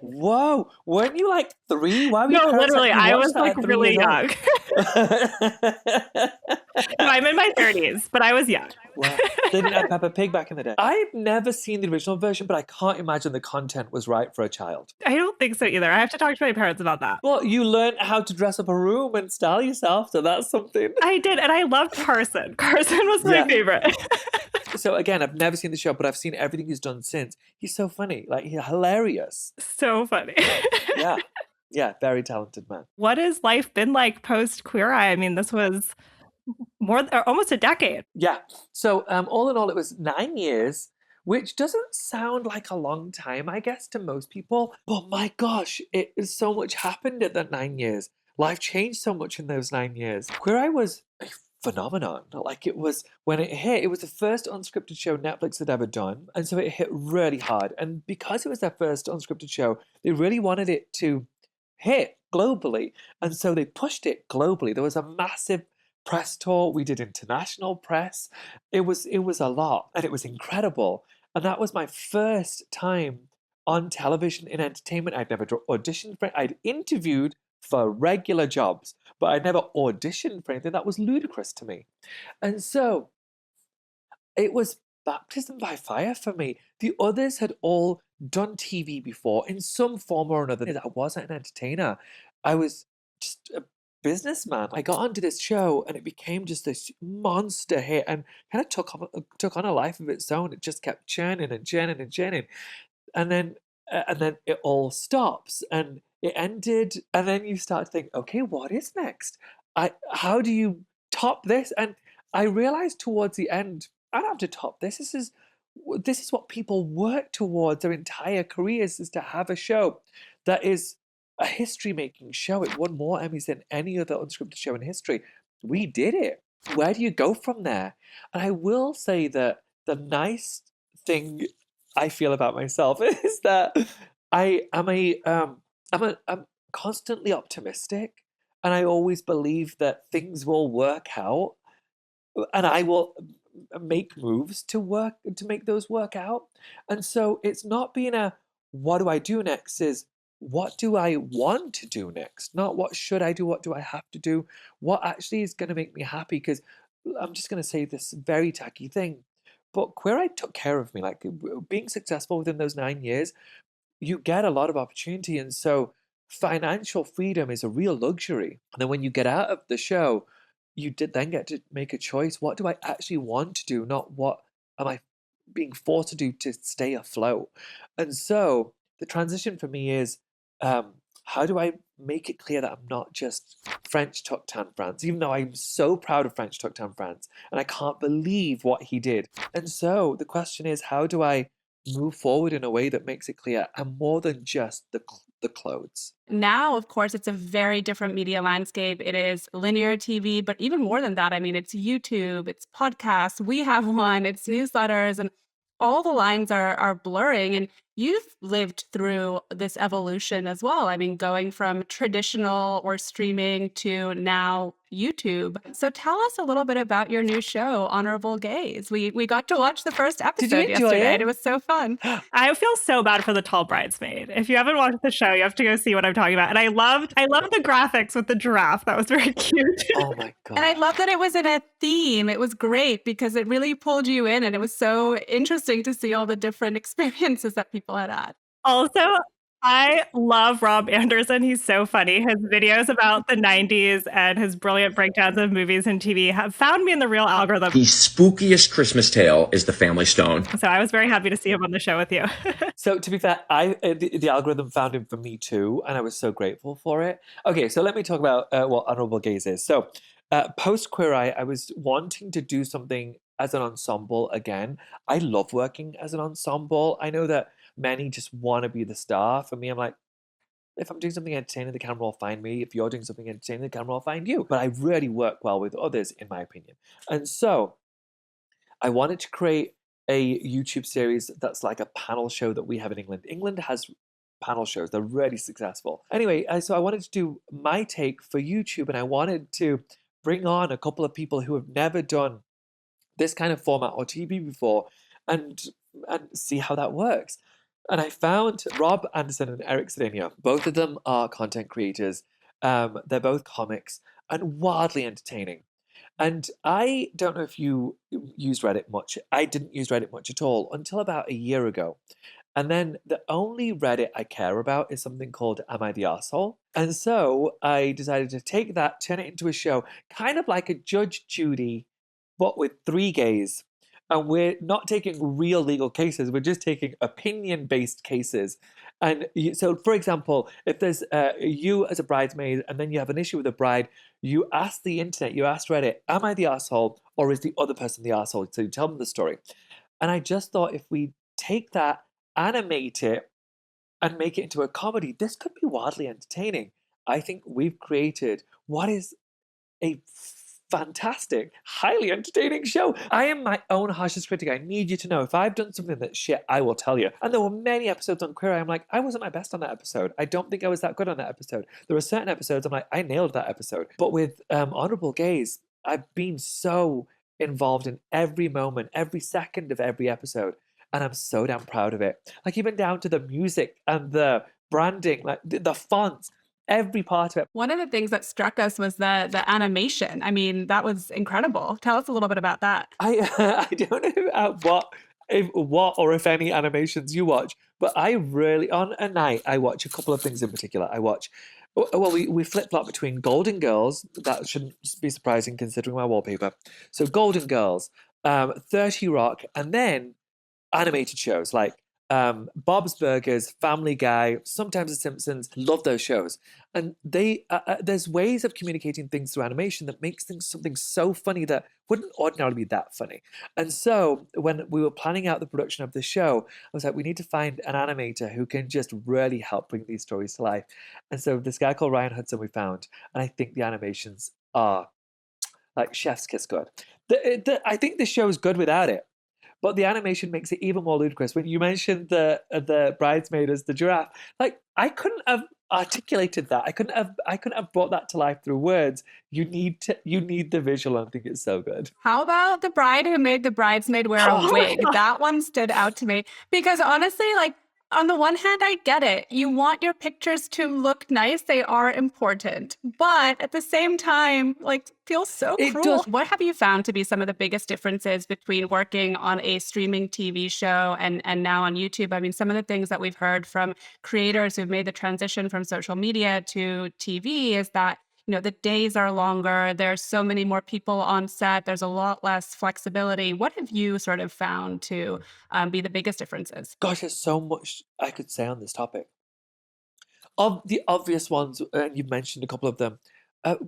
Whoa, weren't you like 3? Why were you No, parents literally, letting you I watch was that like at 3 really years young. old? No, I'm in my 30s, but I was young. Wow. They didn't have Peppa Pig back in the day. I've never seen the original version, but I can't imagine the content was right for a child. I don't think so either. I have to talk to my parents about that. Well, you learned how to dress up a room and style yourself, so that's something. I did, and I loved Carson. Carson was my favorite. So again, I've never seen the show, but I've seen everything he's done since. He's so funny. Like, he's hilarious. So funny. Yeah, very talented man. What has life been like post Queer Eye? I mean, this was almost a decade. Yeah. So all in all, it was 9 years, which doesn't sound like a long time, I guess, to most people. But my gosh, so much happened in that 9 years. Life changed so much in those 9 years. Queer Eye was a phenomenon. Like, it was, when it hit, it was the first unscripted show Netflix had ever done. And so it hit really hard. And because it was their first unscripted show, they really wanted it to hit globally. And so they pushed it globally. There was a massive press tour. We did international press. It was a lot, and it was incredible. And that was my first time on television in entertainment. I'd never auditioned for it. I'd interviewed for regular jobs, but I'd never auditioned for anything. That was ludicrous to me. And so it was baptism by fire for me. The others had all done TV before in some form or another. I wasn't an entertainer. I was just a businessman. I got onto this show and it became just this monster hit and kind of took on a life of its own. It just kept churning and churning and churning. And then it all stops and it ended. And then you start to think, okay, what is next? How do you top this? And I realized towards the end, I don't have to top this. This is what people work towards their entire careers, is to have a show that is a history-making show. It won more Emmys than any other unscripted show in history. We did it. Where do you go from there? And I will say that the nice thing I feel about myself is that I'm constantly optimistic, and I always believe that things will work out, and I will make moves to make those work out. And so it's not being a what do I do next, is what do I want to do next? Not what should I do, what do I have to do? What actually is going to make me happy? Because I'm just going to say this very tacky thing, but Queer Eye took care of me. Like, being successful within those 9 years, you get a lot of opportunity. And so financial freedom is a real luxury. And then when you get out of the show, you did then get to make a choice. What do I actually want to do? Not what am I being forced to do to stay afloat? And so the transition for me is how do I make it clear that I'm not just French Tuck Tan France, even though I'm so proud of French Tuck Tan France and I can't believe what he did. And so the question is, how do I move forward in a way that makes it clear I'm more than just the clothes? Now, of course, it's a very different media landscape. It is linear TV, but even more than that, I mean, it's YouTube, it's podcasts. We have one, it's newsletters, and all the lines are blurring. And you've lived through this evolution as well. I mean, going from traditional or streaming to now YouTube. So tell us a little bit about your new show, Honorable Gaze. We got to watch the first Did you episode enjoy yesterday, it? and it was so fun. I feel so bad for the tall bridesmaid. If you haven't watched the show, you have to go see what I'm talking about. And I loved the graphics with the giraffe. That was very cute. Oh my God. And I love that it was in a theme. It was great because it really pulled you in, and it was so interesting to see all the different experiences that people had. Also, I love Rob Anderson. He's so funny. His videos about the 90s and his brilliant breakdowns of movies and TV have found me in the real algorithm. The spookiest Christmas tale is The Family Stone. So I was very happy to see him on the show with you. So to be fair, the algorithm found him for me too, and I was so grateful for it. Okay, so let me talk about what Honorable Gaze is. So post Queer Eye, I was wanting to do something as an ensemble again. I love working as an ensemble. I know that many just want to be the star. For me, I'm like, if I'm doing something entertaining, the camera will find me. If you're doing something entertaining, the camera will find you. But I really work well with others, in my opinion. And so I wanted to create a YouTube series that's like a panel show that we have in England. England has panel shows. They're really successful. Anyway, so I wanted to do my take for YouTube, and I wanted to bring on a couple of people who have never done this kind of format or TV before and see how that works. And I found Rob Anderson and Eric Cedeno. Both of them are content creators. They're both comics and wildly entertaining. And I don't know if you use Reddit much. I didn't use Reddit much at all until about a year ago. And then the only Reddit I care about is something called Am I the Arsehole? And so I decided to take that, turn it into a show, kind of like a Judge Judy, but with 3 gays. And we're not taking real legal cases. We're just taking opinion-based cases. And so, for example, if there's you as a bridesmaid and then you have an issue with a bride, you ask the internet, you ask Reddit, am I the arsehole or is the other person the arsehole? So you tell them the story. And I just thought if we take that, animate it, and make it into a comedy, this could be wildly entertaining. I think we've created what is a fantastic, highly entertaining show. I am my own harshest critic. I need you to know if I've done something that's shit, I will tell you. And there were many episodes on Queer Eye, I'm like, I wasn't my best on that episode. I don't think I was that good on that episode. There were certain episodes I'm like, I nailed that episode. But with Honorable Gaze, I've been so involved in every moment, every second of every episode. And I'm so damn proud of it. Like even down to the music and the branding, like the fonts, every part of it. One of the things that struck us was the animation. I mean, that was incredible. Tell us a little bit about that. I don't know what or if any animations you watch, but I really, on a night, I watch a couple of things in particular. I watch, well, we flip-flop between Golden Girls. That shouldn't be surprising considering my wallpaper. So Golden Girls, 30 Rock, and then animated shows like Bob's Burgers, Family Guy, sometimes The Simpsons. Love those shows. And they there's ways of communicating things through animation that makes things something so funny that wouldn't ordinarily be that funny. And so when we were planning out the production of the show, I was like, we need to find an animator who can just really help bring these stories to life. And so this guy called Ryan Hudson we found, and I think the animations are like chef's kiss good. I think the show is good without it. But the animation makes it even more ludicrous. When you mentioned the bridesmaid as the giraffe, like I couldn't have articulated that. I couldn't have brought that to life through words. You need the visual. I think it's so good. How about the bride who made the bridesmaid wear a wig? That one stood out to me because honestly, like on the one hand, I get it. You want your pictures to look nice. They are important. But at the same time, like, feels so It cruel. does. What have you found to be some of the biggest differences between working on a streaming TV show and now on YouTube? I mean, some of the things that we've heard from creators who've made the transition from social media to TV is that the days are longer. There's so many more people on set. There's a lot less flexibility. What have you sort of found to be the biggest differences? Gosh, there's so much I could say on this topic. Of the obvious ones, and you've mentioned a couple of them,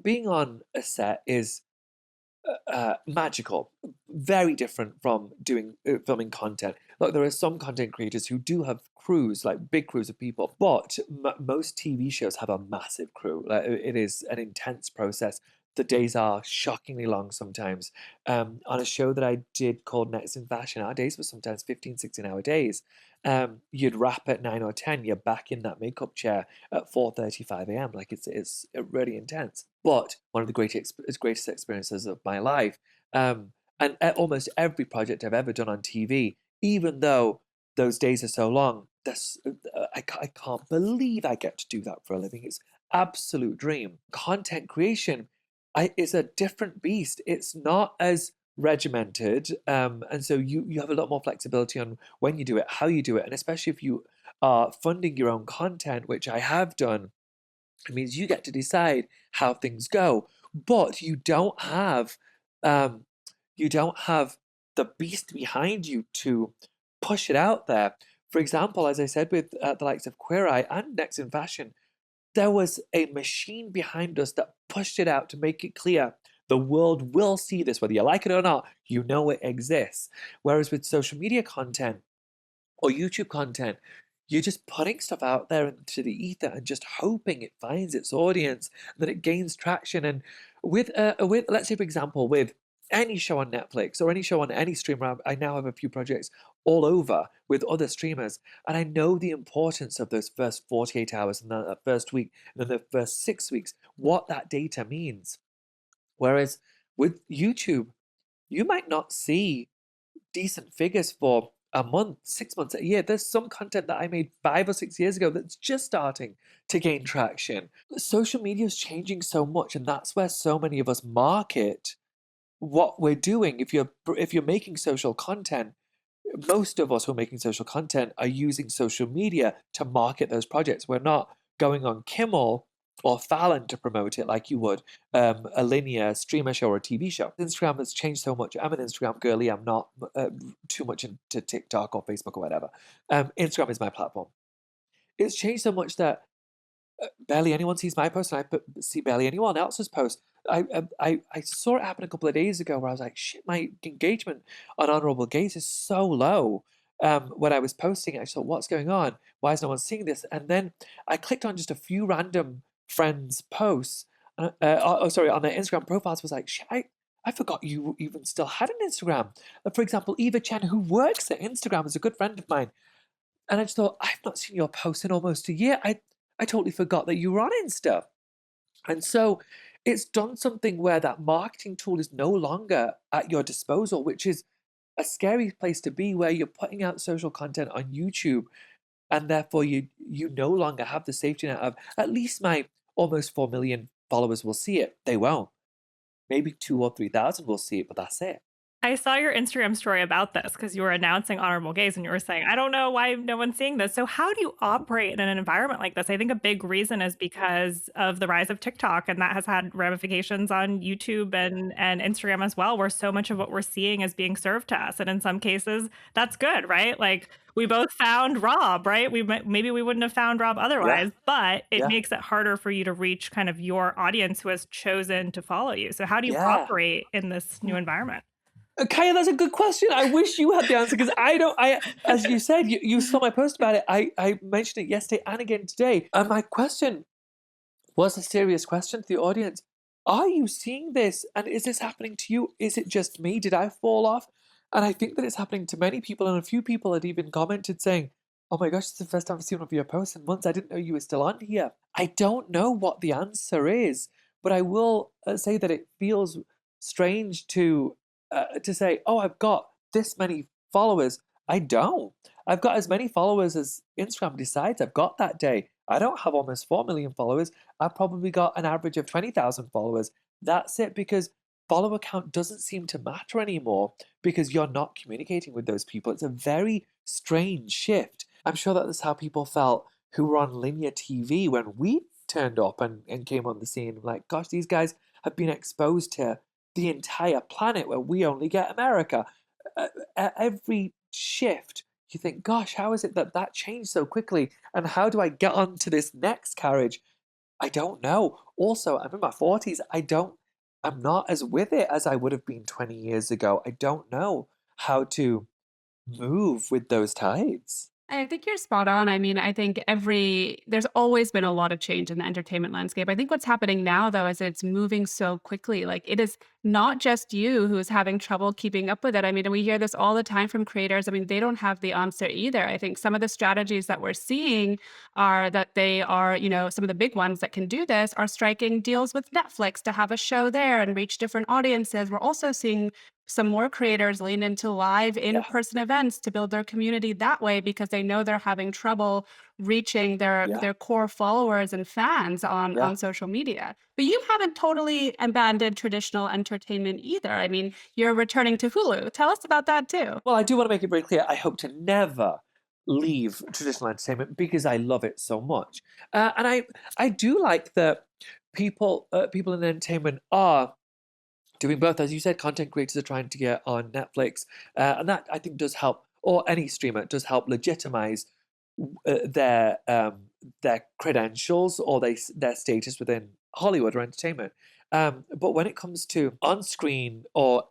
being on a set is magical, very different from doing filming content. Look, there are some content creators who do have crews, like big crews of people, but most TV shows have a massive crew. Like, it is an intense process. The days are shockingly long sometimes. On a show that I did called Next in Fashion, our days were sometimes 15, 16-hour days. You'd wrap at 9 or 10, you're back in that makeup chair at 4:35 a.m. Like it's really intense. But one of the greatest experiences of my life, and almost every project I've ever done on TV, even though those days are so long, I can't believe I get to do that for a living. It's absolute dream. Content creation is a different beast. It's not as regimented, and so you have a lot more flexibility on when you do it, how you do it, and especially if you are funding your own content, which I have done. It means you get to decide how things go, but you don't have the beast behind you to push it out there. For example, as I said with the likes of Queer Eye and Next in Fashion, there was a machine behind us that pushed it out to make it clear the world will see this, whether you like it or not. You know it exists. Whereas with social media content or YouTube content, you're just putting stuff out there into the ether and just hoping it finds its audience, that it gains traction. And with let's say, for example, with any show on Netflix or any show on any streamer, I now have a few projects all over with other streamers, and I know the importance of those first 48 hours and that first week and then the first 6 weeks, what that data means. Whereas with YouTube, you might not see decent figures for a month, 6 months, a year. There's some content that I made 5 or 6 years ago that's just starting to gain traction. Social media is changing so much, and that's where so many of us market what we're doing. If you're making social content, most of us who are making social content are using social media to market those projects. We're not going on Kimmel or Fallon to promote it like you would a linear streamer show or a TV show. Instagram has changed so much. I'm an Instagram girly. I'm not too much into TikTok or Facebook or whatever. Instagram is my platform. It's changed so much that barely anyone sees my post, and I see barely anyone else's post. I saw it happen a couple of days ago where I was like, shit, my engagement on Honorable Gaze is so low. When I was posting it, I thought, what's going on? Why is no one seeing this? And then I clicked on just a few random friends' posts, on their Instagram profiles, was like, shit, I forgot you even still had an Instagram. For example, Eva Chen, who works at Instagram, is a good friend of mine. And I just thought, I've not seen your post in almost a year. I totally forgot that you were on Insta. And so it's done something where that marketing tool is no longer at your disposal, which is a scary place to be, where you're putting out social content on YouTube, and therefore you no longer have the safety net of, at least my almost 4 million followers will see it. They won't. Maybe 2,000 or 3,000 will see it, but that's it. I saw your Instagram story about this because you were announcing Honorable Gaze and you were saying, I don't know why no one's seeing this. So how do you operate in an environment like this? I think a big reason is because of the rise of TikTok, and that has had ramifications on YouTube and Instagram as well, where so much of what we're seeing is being served to us. And in some cases, that's good, right? Like, we both found Rob, right? Maybe we wouldn't have found Rob otherwise, but it makes it harder for you to reach kind of your audience who has chosen to follow you. So how do you operate in this new environment? Kaya, that's a good question. I wish you had the answer, because as you said, you saw my post about it. I mentioned it yesterday and again today. And my question was a serious question to the audience. Are you seeing this? And is this happening to you? Is it just me? Did I fall off? And I think that it's happening to many people. And a few people had even commented saying, oh my gosh, it's the first time I've seen one of your posts in months. I didn't know you were still on here. I don't know what the answer is, but I will say that it feels strange to say, oh, I've got this many followers. I don't. I've got as many followers as Instagram decides I've got that day. I don't have almost 4 million followers. I've probably got an average of 20,000 followers. That's it, because follower count doesn't seem to matter anymore, because you're not communicating with those people. It's a very strange shift. I'm sure that's how people felt who were on linear TV when we turned up and came on the scene. Like, gosh, these guys have been exposed to the entire planet where we only get America. Every shift you think, gosh, how is it that that changed so quickly? And how do I get onto this next carriage? I don't know. Also, I'm in my 40s. I'm not as with it as I would have been 20 years ago. I don't know how to move with those tides. I think you're spot on. I mean, I think there's always been a lot of change in the entertainment landscape. I think what's happening now, though, is it's moving so quickly. Like, it is not just you who's having trouble keeping up with it. I mean, and we hear this all the time from creators. I mean, they don't have the answer either. I think some of the strategies that we're seeing are that they are, some of the big ones that can do this are striking deals with Netflix to have a show there and reach different audiences. We're also seeing some more creators lean into live Yeah, in-person events to build their community that way because they know they're having trouble reaching their yeah, their core followers and fans on yeah. social media. But you haven't totally abandoned traditional entertainment either. I mean, you're returning to Hulu. Tell us about that too. Well, I do want to make it very clear. I hope to never leave traditional entertainment because I love it so much. And I do like that people in entertainment are doing both. As you said, content creators are trying to get on Netflix, and that I think does help, or any streamer does help legitimize their credentials or their status within Hollywood or entertainment. But when it comes to on-screen or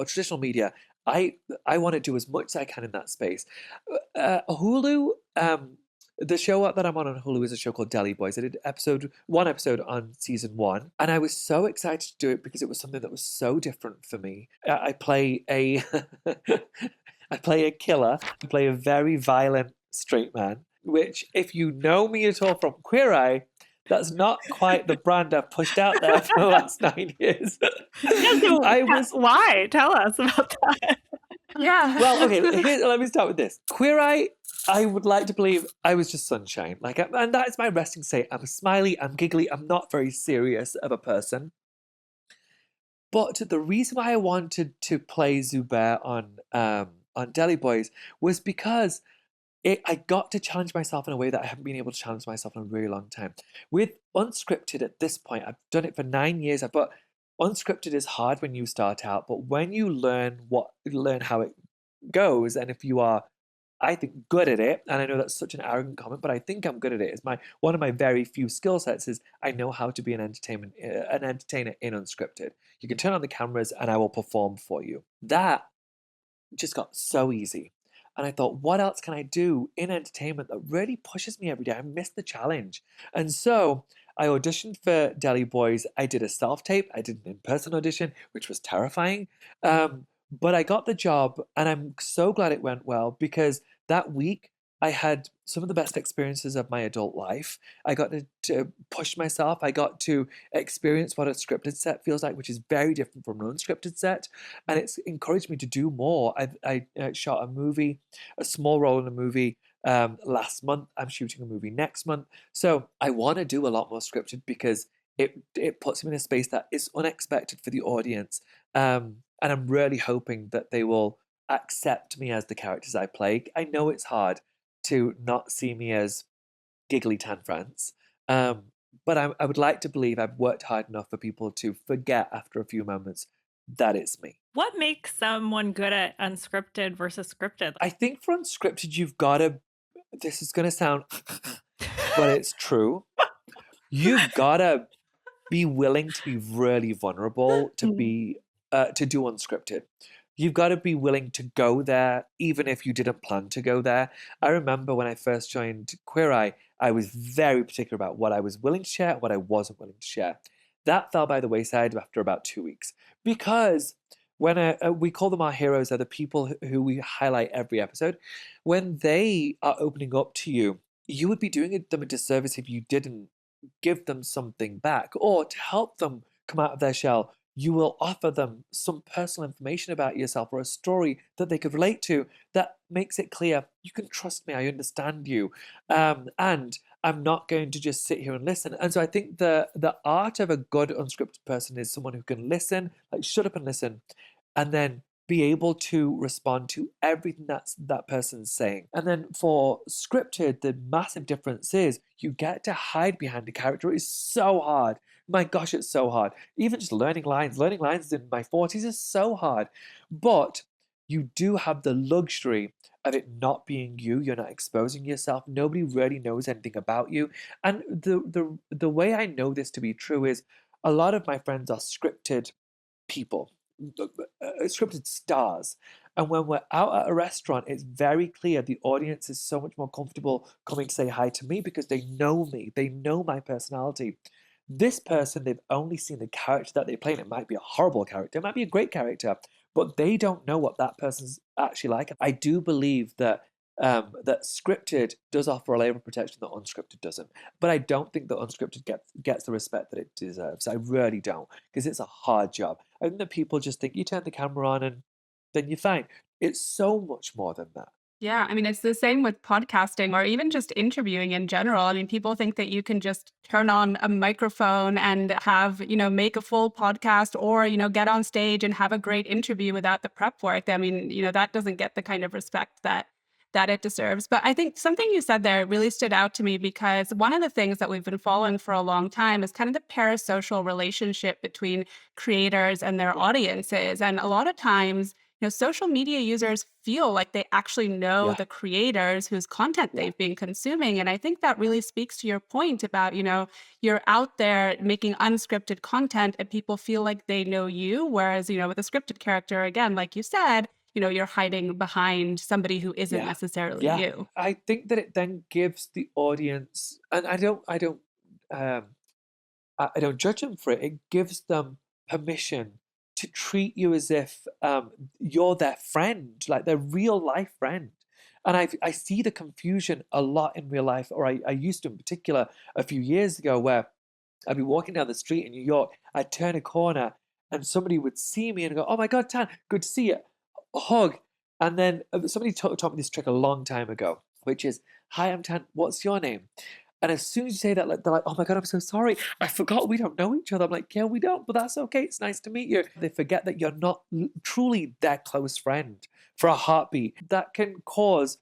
traditional media, I want to do as much as I can in that space. Hulu. The show that I'm on Hulu is a show called Deli Boys. I did one episode on season 1, and I was so excited to do it because it was something that was so different for me. I play a I play a killer. I play a very violent straight man, which, if you know me at all from Queer Eye, that's not quite the brand I've pushed out there for the last 9 years. Why? Tell us about that. Yeah. Well, okay, let me start with this. Queer Eye, I would like to believe I was just sunshine. And that is my resting state. I'm smiley, I'm giggly, I'm not very serious of a person. But the reason why I wanted to play Zubair on Deli Boys was because I got to challenge myself in a way that I haven't been able to challenge myself in a really long time. With unscripted at this point, I've done it for 9 years, but unscripted is hard when you start out, but when you learn how it goes, and if you are, I think, good at it, and I know that's such an arrogant comment, but I think I'm good at it. It's one of my very few skill sets is I know how to be an entertainer in unscripted. You can turn on the cameras and I will perform for you. That just got so easy. And I thought, what else can I do in entertainment that really pushes me every day? I miss the challenge. And so I auditioned for Deli Boys. I did a self-tape. I did an in-person audition, which was terrifying. But I got the job, and I'm so glad it went well because that week I had some of the best experiences of my adult life. I got to push myself. I got to experience what a scripted set feels like, which is very different from an unscripted set. And it's encouraged me to do more. I shot a small role in a movie last month. I'm shooting a movie next month. So I want to do a lot more scripted because it puts me in a space that is unexpected for the audience. And I'm really hoping that they will accept me as the characters I play. I know it's hard to not see me as giggly Tan France, but I would like to believe I've worked hard enough for people to forget after a few moments that it's me. What makes someone good at unscripted versus scripted? I think for unscripted, you've got to, this is going to sound, but it's true. You've got to be willing to be really vulnerable to do unscripted. You've got to be willing to go there, even if you didn't plan to go there. I remember when I first joined Queer Eye, I was very particular about what I was willing to share and what I wasn't willing to share. That fell by the wayside after about 2 weeks because when we call them our heroes, they're the people who we highlight every episode. When they are opening up to you, you would be doing them a disservice if you didn't give them something back, or to help them come out of their shell. You will offer them some personal information about yourself or a story that they could relate to that makes it clear, you can trust me, I understand you, and I'm not going to just sit here and listen. And so I think the art of a good unscripted person is someone who can listen, like shut up and listen, and then be able to respond to everything that person's saying. And then for scripted, the massive difference is you get to hide behind a character. It is so hard. My gosh, it's so hard. Even just learning lines in my 40s is so hard. But you do have the luxury of it not being you. You're not exposing yourself. Nobody really knows anything about you. And the way I know this to be true is a lot of my friends are scripted people, scripted stars. And when we're out at a restaurant, it's very clear the audience is so much more comfortable coming to say hi to me because they know me, they know my personality. This person, they've only seen the character that they play, and it might be a horrible character, it might be a great character, but they don't know what that person's actually like. I do believe that that scripted does offer a layer of protection that unscripted doesn't. But I don't think that unscripted gets the respect that it deserves. I really don't, because it's a hard job. I think that people just think you turn the camera on and then you're fine. It's so much more than that. Yeah, I mean, it's the same with podcasting or even just interviewing in general. I mean, people think that you can just turn on a microphone and have, make a full podcast or, get on stage and have a great interview without the prep work. I mean, that doesn't get the kind of respect that it deserves. But I think something you said there really stood out to me, because one of the things that we've been following for a long time is kind of the parasocial relationship between creators and their audiences. And a lot of times, social media users feel like they actually know Yeah. the creators whose content they've been consuming. And I think that really speaks to your point about, you're out there making unscripted content and people feel like they know you. Whereas, with a scripted character, again, like you said, you're hiding behind somebody who isn't Yeah. necessarily Yeah. you. I think that it then gives the audience, and I don't judge them for it. It gives them permission to treat you as if you're their friend, like their real life friend. And I see the confusion a lot in real life, or I used to in particular a few years ago, where I'd be walking down the street in New York, I'd turn a corner and somebody would see me and go, "Oh my God, Tan, good to see you." A hug. And then somebody taught me this trick a long time ago, which is, "Hi, I'm Tan, what's your name?" And as soon as you say that, they're like, "Oh my God, I'm so sorry. I forgot we don't know each other." I'm like, "Yeah, we don't, but that's okay. It's nice to meet you." They forget that you're not truly their close friend for a heartbeat. That can cause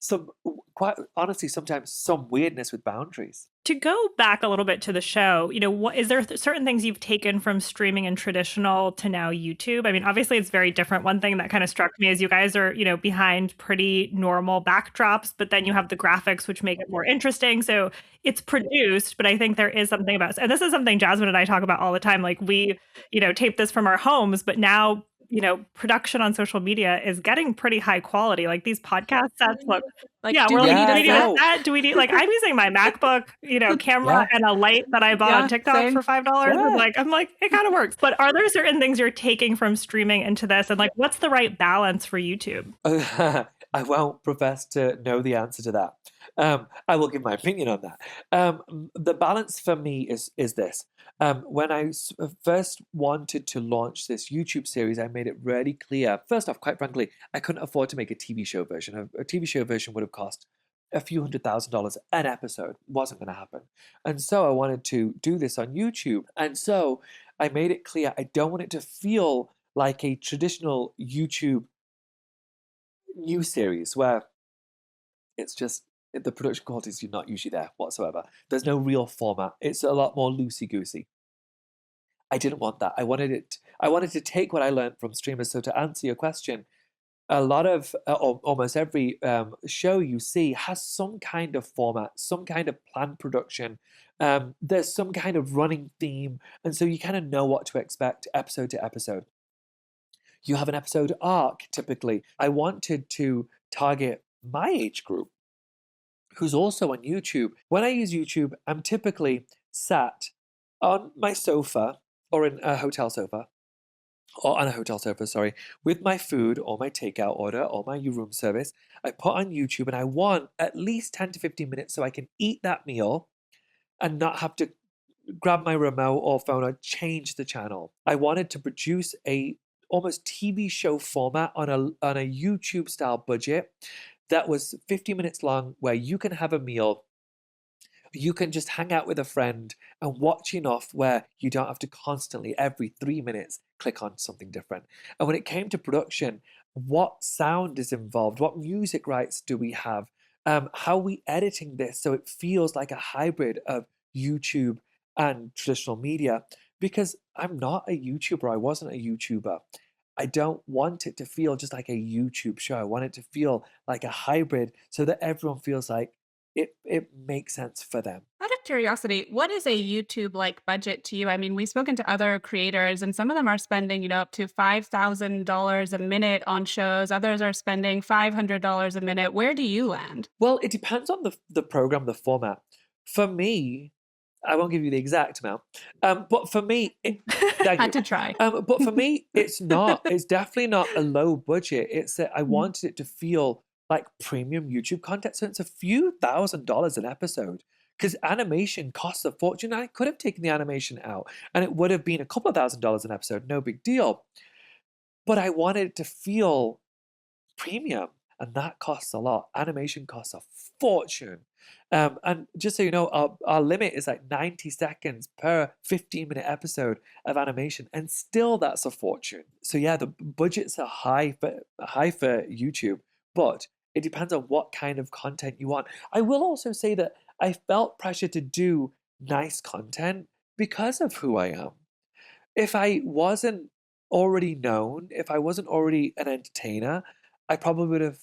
some, quite honestly, sometimes some weirdness with boundaries. To go back a little bit to the show, what is there certain things you've taken from streaming and traditional to now YouTube? I mean, obviously it's very different. One thing that kind of struck me is you guys are, behind pretty normal backdrops, but then you have the graphics, which make it more interesting. So it's produced, but I think there is something about, and this is something Jasmine and I talk about all the time. Like we, tape this from our homes, but now, production on social media is getting pretty high quality. Like these podcast sets look, Like, yeah, do we're we like, need do a we need a set? set? Do we need, like, I'm using my MacBook, camera Yeah. and a light that I bought Yeah, on TikTok same. for $5. Yeah. And I'm like, it kind of works. But are there certain things you're taking from streaming into this? And like, what's the right balance for YouTube? I won't profess to know the answer to that. I will give my opinion on that. The balance for me is this. When I first wanted to launch this YouTube series, I made it really clear. First off, quite frankly, I couldn't afford to make a TV show version. A TV show version would have cost a few $100,000 an episode. Wasn't going to happen. And so I wanted to do this on YouTube. And so I made it clear I don't want it to feel like a traditional YouTube news series where it's just the production quality is not usually there whatsoever. There's no real format. It's a lot more loosey-goosey. I didn't want that. I wanted to take what I learned from streamers. So to answer your question, a lot of almost every show you see has some kind of format, some kind of planned production. There's some kind of running theme, and so you kind of know what to expect episode to episode. You have an episode arc typically. I wanted to target my age group, who's also on YouTube. When I use YouTube, I'm typically sat on my sofa or in a hotel sofa, or on a hotel sofa, sorry, with my food or my takeout order or my room service. I put on YouTube and I want at least 10 to 15 minutes so I can eat that meal and not have to grab my remote or phone or change the channel. I wanted to produce a almost TV show format on a YouTube style budget that was 50 minutes long, where you can have a meal, you can just hang out with a friend and watch enough where you don't have to constantly every 3 minutes click on something different. And when it came to production, what sound is involved, what music rights do we have, how are we editing this so it feels like a hybrid of YouTube and traditional media? Because I'm not a YouTuber, I wasn't a YouTuber. I don't want it to feel just like a YouTube show. I want it to feel like a hybrid so that everyone feels like it makes sense for them. Out of curiosity, what is a YouTube like budget to you? I mean, we've spoken to other creators, and some of them are spending, up to $5,000 a minute on shows. Others are spending $500 a minute. Where do you land? Well, it depends on the program, the format. For me, I won't give you the exact amount, but for me, thank Had you. to try. But for me, it's definitely not a low budget. It's that I wanted it to feel like premium YouTube content. So it's a few $1,000s an episode because animation costs a fortune. I could have taken the animation out and it would have been a couple of $1,000s an episode, no big deal. But I wanted it to feel premium, and that costs a lot. Animation costs a fortune. And just so you know, our limit is like 90 seconds per 15-minute episode of animation, and still that's a fortune. So yeah, the budgets are high for YouTube, but it depends on what kind of content you want. I will also say that I felt pressure to do nice content because of who I am. If I wasn't already known, if I wasn't already an entertainer, I probably would have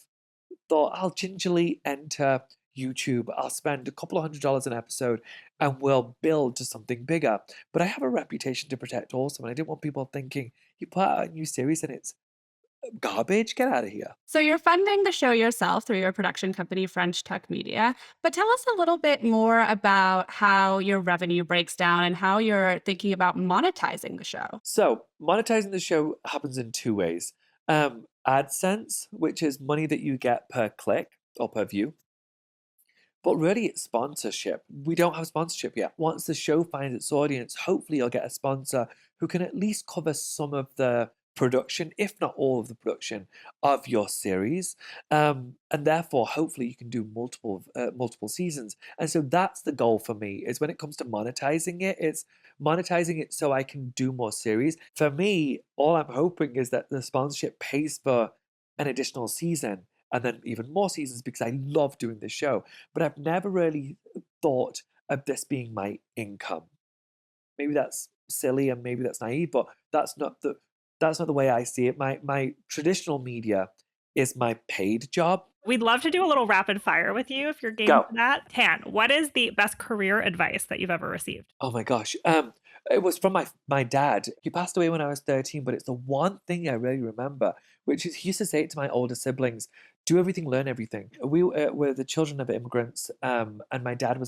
thought I'll gingerly enter YouTube. I'll spend a couple of $100s an episode and we'll build to something bigger. But I have a reputation to protect also, and I didn't want people thinking, you put out a new series and it's garbage, get out of here. So you're funding the show yourself through your production company, French Tuck Media. But tell us a little bit more about how your revenue breaks down and how you're thinking about monetizing the show. So monetizing the show happens in two ways. AdSense, which is money that you get per click or per view. But really, it's sponsorship. We don't have sponsorship yet. Once the show finds its audience, hopefully you'll get a sponsor who can at least cover some of the production, if not all of the production of your series. And therefore, hopefully you can do multiple seasons. And so that's the goal for me, is when it comes to monetizing it, it's monetizing it so I can do more series. For me, all I'm hoping is that the sponsorship pays for an additional season and then even more seasons, because I love doing this show. But I've never really thought of this being my income. Maybe that's silly and maybe that's naive, but that's not the way I see it. My traditional media is my paid job. We'd love to do a little rapid fire with you if you're game Go. for that. Tan, what is the best career advice that you've ever received? Oh my gosh. It was from my dad. He passed away when I was 13, but it's the one thing I really remember, which is he used to say it to my older siblings: do everything, learn everything. We were the children of immigrants, and my dad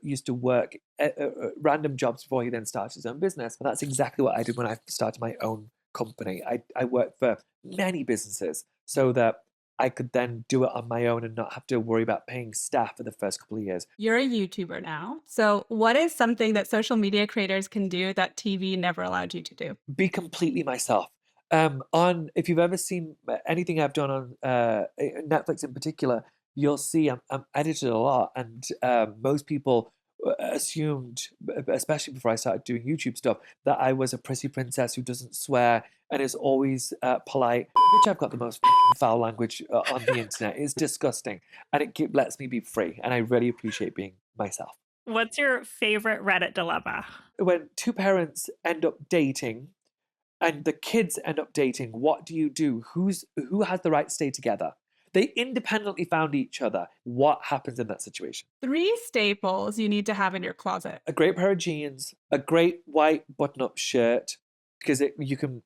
used to work at random jobs before he then started his own business. And that's exactly what I did when I started my own company. I worked for many businesses so that I could then do it on my own and not have to worry about paying staff for the first couple of years. You're a YouTuber now. So what is something that social media creators can do that TV never allowed you to do? Be completely myself. If you've ever seen anything I've done on Netflix in particular, you'll see I'm edited a lot, and most people assumed, especially before I started doing YouTube stuff, that I was a prissy princess who doesn't swear and is always polite. Which I've got the most foul language on the internet. It's disgusting, and it lets me be free, and I really appreciate being myself. What's your favorite Reddit dilemma? When two parents end up dating and the kids end up dating, what do you do? Who has the right to stay together? They independently found each other. What happens in that situation? 3 staples you need to have in your closet. A great pair of jeans, a great white button-up shirt, because you can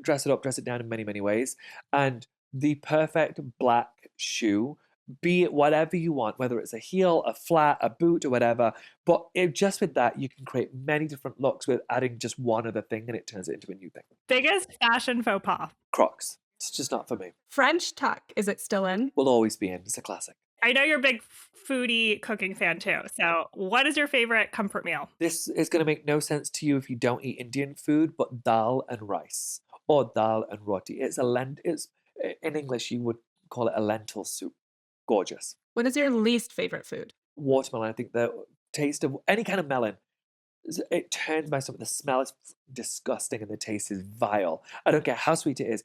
dress it up, dress it down in many, many ways, and the perfect black shoe, be it whatever you want, whether it's a heel, a flat, a boot, or whatever. But just with that, you can create many different looks with adding just one other thing, and it turns it into a new thing. Biggest fashion faux pas? Crocs. It's just not for me. French Tuck, is it still in? Will always be in. It's a classic. I know you're a big foodie cooking fan too. So what is your favorite comfort meal? This is going to make no sense to you if you don't eat Indian food, but dal and rice or dal and roti. It's in English, you would call it a lentil soup. Gorgeous. What is your least favorite food? Watermelon. I think the taste of any kind of melon, it turns my stomach. The smell is disgusting and the taste is vile. I don't care how sweet it is.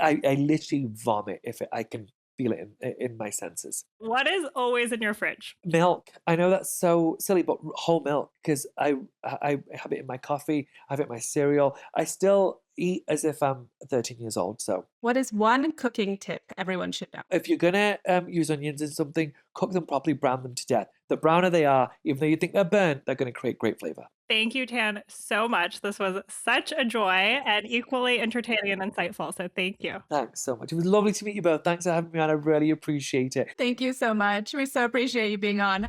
I literally vomit if I can feel it in my senses. What is always in your fridge? Milk. I know that's so silly, but whole milk, because I have it in my coffee, I have it in my cereal. I still eat as if I'm 13 years old. So What is one cooking tip everyone should know? if you're gonna use onions in something, cook them properly, brown them to death. The browner they are, even though you think they're burnt, they're gonna create great flavor. Thank you, Tan, so much. This was such a joy and equally entertaining and insightful. So thank you. Thanks so much. It was lovely to meet you both. Thanks for having me on. I really appreciate it. Thank you so much. We so appreciate you being on.